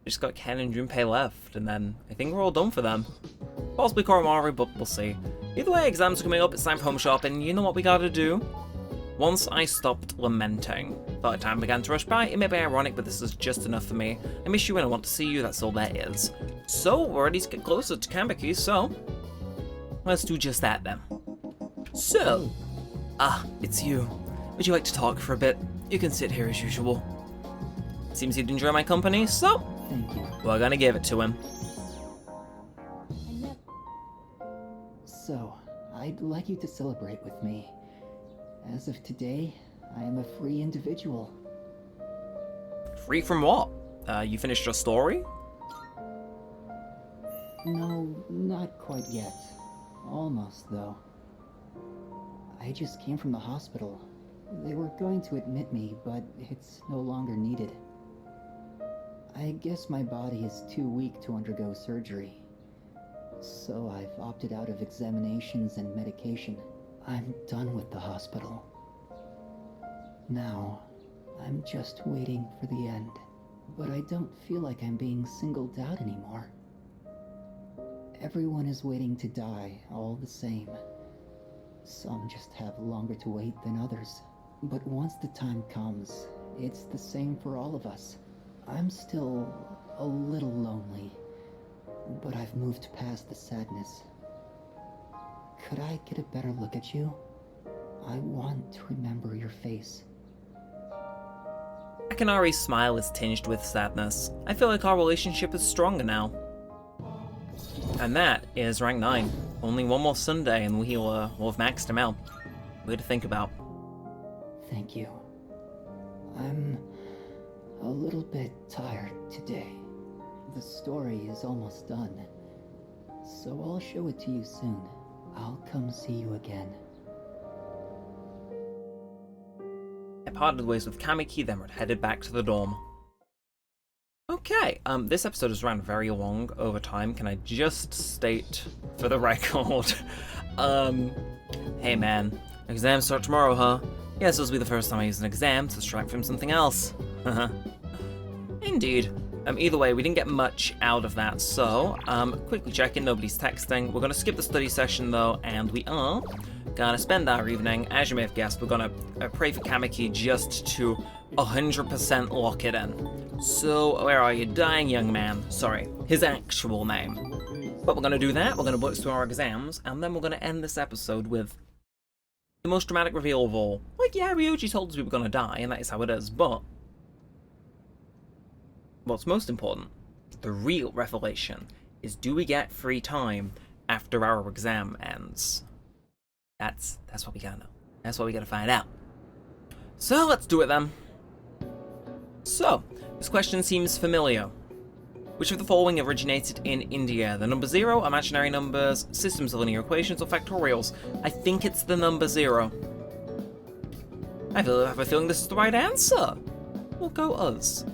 Just got Ken and Junpei left, and then I think we're all done for them. Possibly Koromaru, but we'll see. Either way, exams are coming up, it's time for home shopping, you know what we gotta do? Once I stopped lamenting, thought time began to rush by. It may be ironic, but this is just enough for me. I miss you and I want to see you, that's all there is. So, we're ready to get closer to Kamiki, so... let's do just that then. So... it's you. Would you like to talk for a bit? You can sit here as usual. Seems you'd enjoy my company, so... Thank you. we're gonna give it to him. So, I'd like you to celebrate with me. As of today, I am a free individual. Free from what? You finished your story? No, not quite yet. Almost, though. I just came from the hospital. They were going to admit me, but it's no longer needed. I guess my body is too weak to undergo surgery. So I've opted out of examinations and medication. I'm done with the hospital. Now, I'm just waiting for the end. But I don't feel like I'm being singled out anymore. Everyone is waiting to die all the same. Some just have longer to wait than others. But once the time comes, it's the same for all of us. I'm still a little lonely, but I've moved past the sadness. Could I get a better look at you? I want to remember your face. Akinari's smile is tinged with sadness. I feel like our relationship is stronger now. And that is rank 9. Only one more Sunday and we'll have maxed him out. Way to think about. Thank you. I'm a little bit tired today. The story is almost done, so I'll show it to you soon. I'll come see you again. I parted ways with Kamiki, then we're headed back to the dorm. Okay, this episode has ran very long over time. Can I just state for the record? Hey man, exams start tomorrow, huh? Yes, this will be the first time I use an exam to distract from something else. Indeed. Either way, we didn't get much out of that, so, quickly checking, nobody's texting. We're gonna skip the study session though, and we are gonna spend our evening, as you may have guessed, we're gonna pray for Kamiki just to 100% lock it in. So, where are you, dying young man? Sorry, his actual name. But we're gonna do that, we're gonna work through our exams, and then we're gonna end this episode with the most dramatic reveal of all. Like, yeah, Ryuji told us we were gonna die, and that is how it is, but what's most important, the real revelation, is, do we get free time after our exam ends? That's what we gotta know. That's what we gotta find out. So let's do it then. So, this question seems familiar. Which of the following originated in India? The number 0, imaginary numbers, systems of linear equations, or factorials? I think it's the number 0. I have a feeling this is the right answer. We'll go us.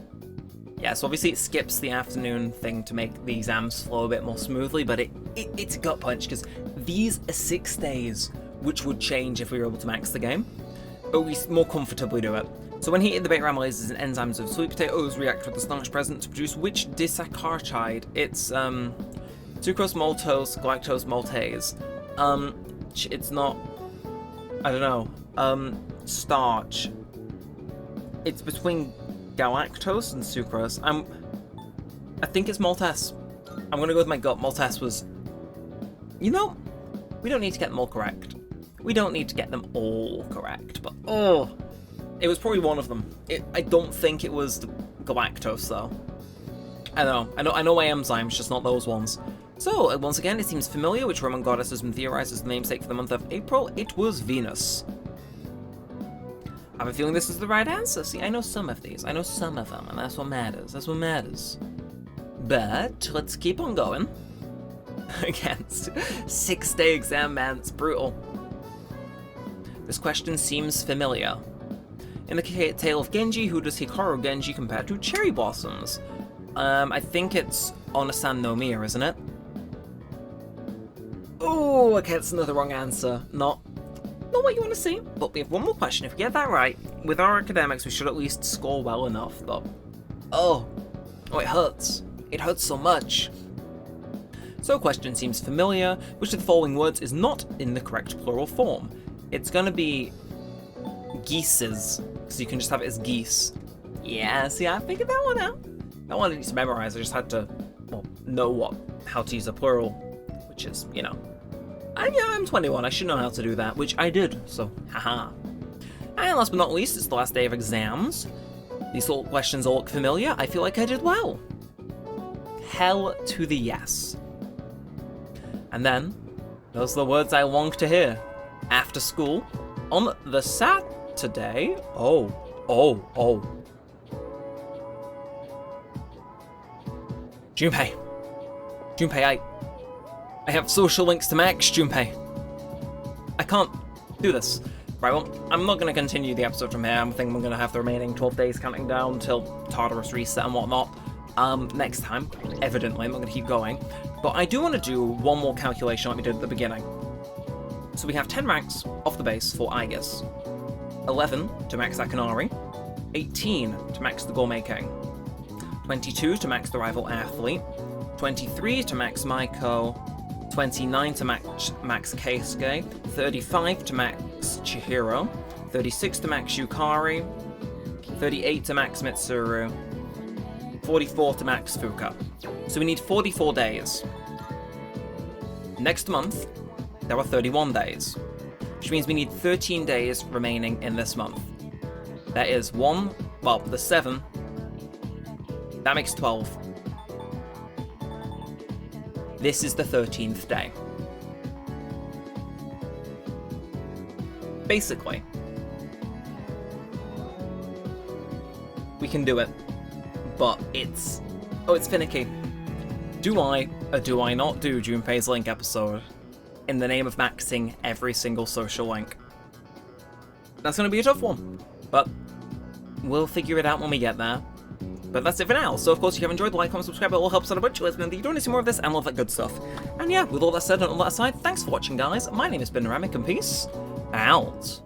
Yeah, so obviously it skips the afternoon thing to make the exams flow a bit more smoothly, but it's a gut punch, because these are 6 days, which would change if we were able to max the game. But we more comfortably do it. So when heated, the beta amylases and enzymes of sweet potatoes react with the starch present to produce which disaccharide? It's sucrose, maltose, galactose, maltase. It's not, I don't know, starch. It's between galactose and sucrose. I think it's maltase. I'm gonna go with my gut. Maltase was, you know, we don't need to get them all correct. We don't need to get them all correct, but it was probably one of them. I don't think it was the galactose though. I know my enzymes, just not those ones. So once again, it seems familiar. Which Roman goddess has been theorized as the namesake for the month of April? It was Venus. I have a feeling this is the right answer. See, I know some of these. I know some of them, and that's what matters. That's what matters. But let's keep on going. Against 6-day exam, man. It's brutal. This question seems familiar. In the tale of Genji, who does Hikaru Genji compare to cherry blossoms? I think it's Onasan no Miya, isn't it? Oh, okay, that's another wrong answer. Not what you want to see, but we have one more question. If we get that right, with our academics, we should at least score well enough, but... Oh, it hurts. It hurts so much. So, question seems familiar. Which of the following words is not in the correct plural form? It's gonna be geeses, so you can just have it as geese. Yeah, see, I figured that one out. That one I didn't need to memorize, I just had to, well, know how to use a plural, which is, you know, I'm 21, I should know how to do that, which I did, so, haha. And last but not least, it's the last day of exams. These sort of questions all look familiar. I feel like I did well. Hell to the yes. And then, those are the words I long to hear. After school, on the Saturday, oh. Junpei, I have social links to Max, Junpei. I can't do this. Right, well, I'm not going to continue the episode from here. I think we're going to have the remaining 12 days counting down till Tartarus reset and whatnot. Next time, evidently, I'm not going to keep going. But I do want to do one more calculation like we did at the beginning. So we have 10 ranks off the base for Aegis, 11 to max Akanari, 18 to max the Gourmet King, 22 to max the Rival Athlete, 23 to max Maiko, 29 to max Keisuke, 35 to max Chihiro, 36 to max Yukari, 38 to max Mitsuru, 44 to max Fuka. So we need 44 days. Next month, there are 31 days, which means we need 13 days remaining in this month. That is the 7, that makes 12. This is the 13th day. Basically, we can do it, but it's finicky. Do I, or do I not do Junpei's Link episode in the name of maxing every single social link? That's going to be a tough one, but we'll figure it out when we get there. But that's it for now. So, of course, if you have enjoyed, like, comment, subscribe, it all helps out a bunch. Let me know that you don't want to see more of this and all that good stuff. And yeah, with all that said and all that aside, thanks for watching, guys. My name has been Neremik, and peace out.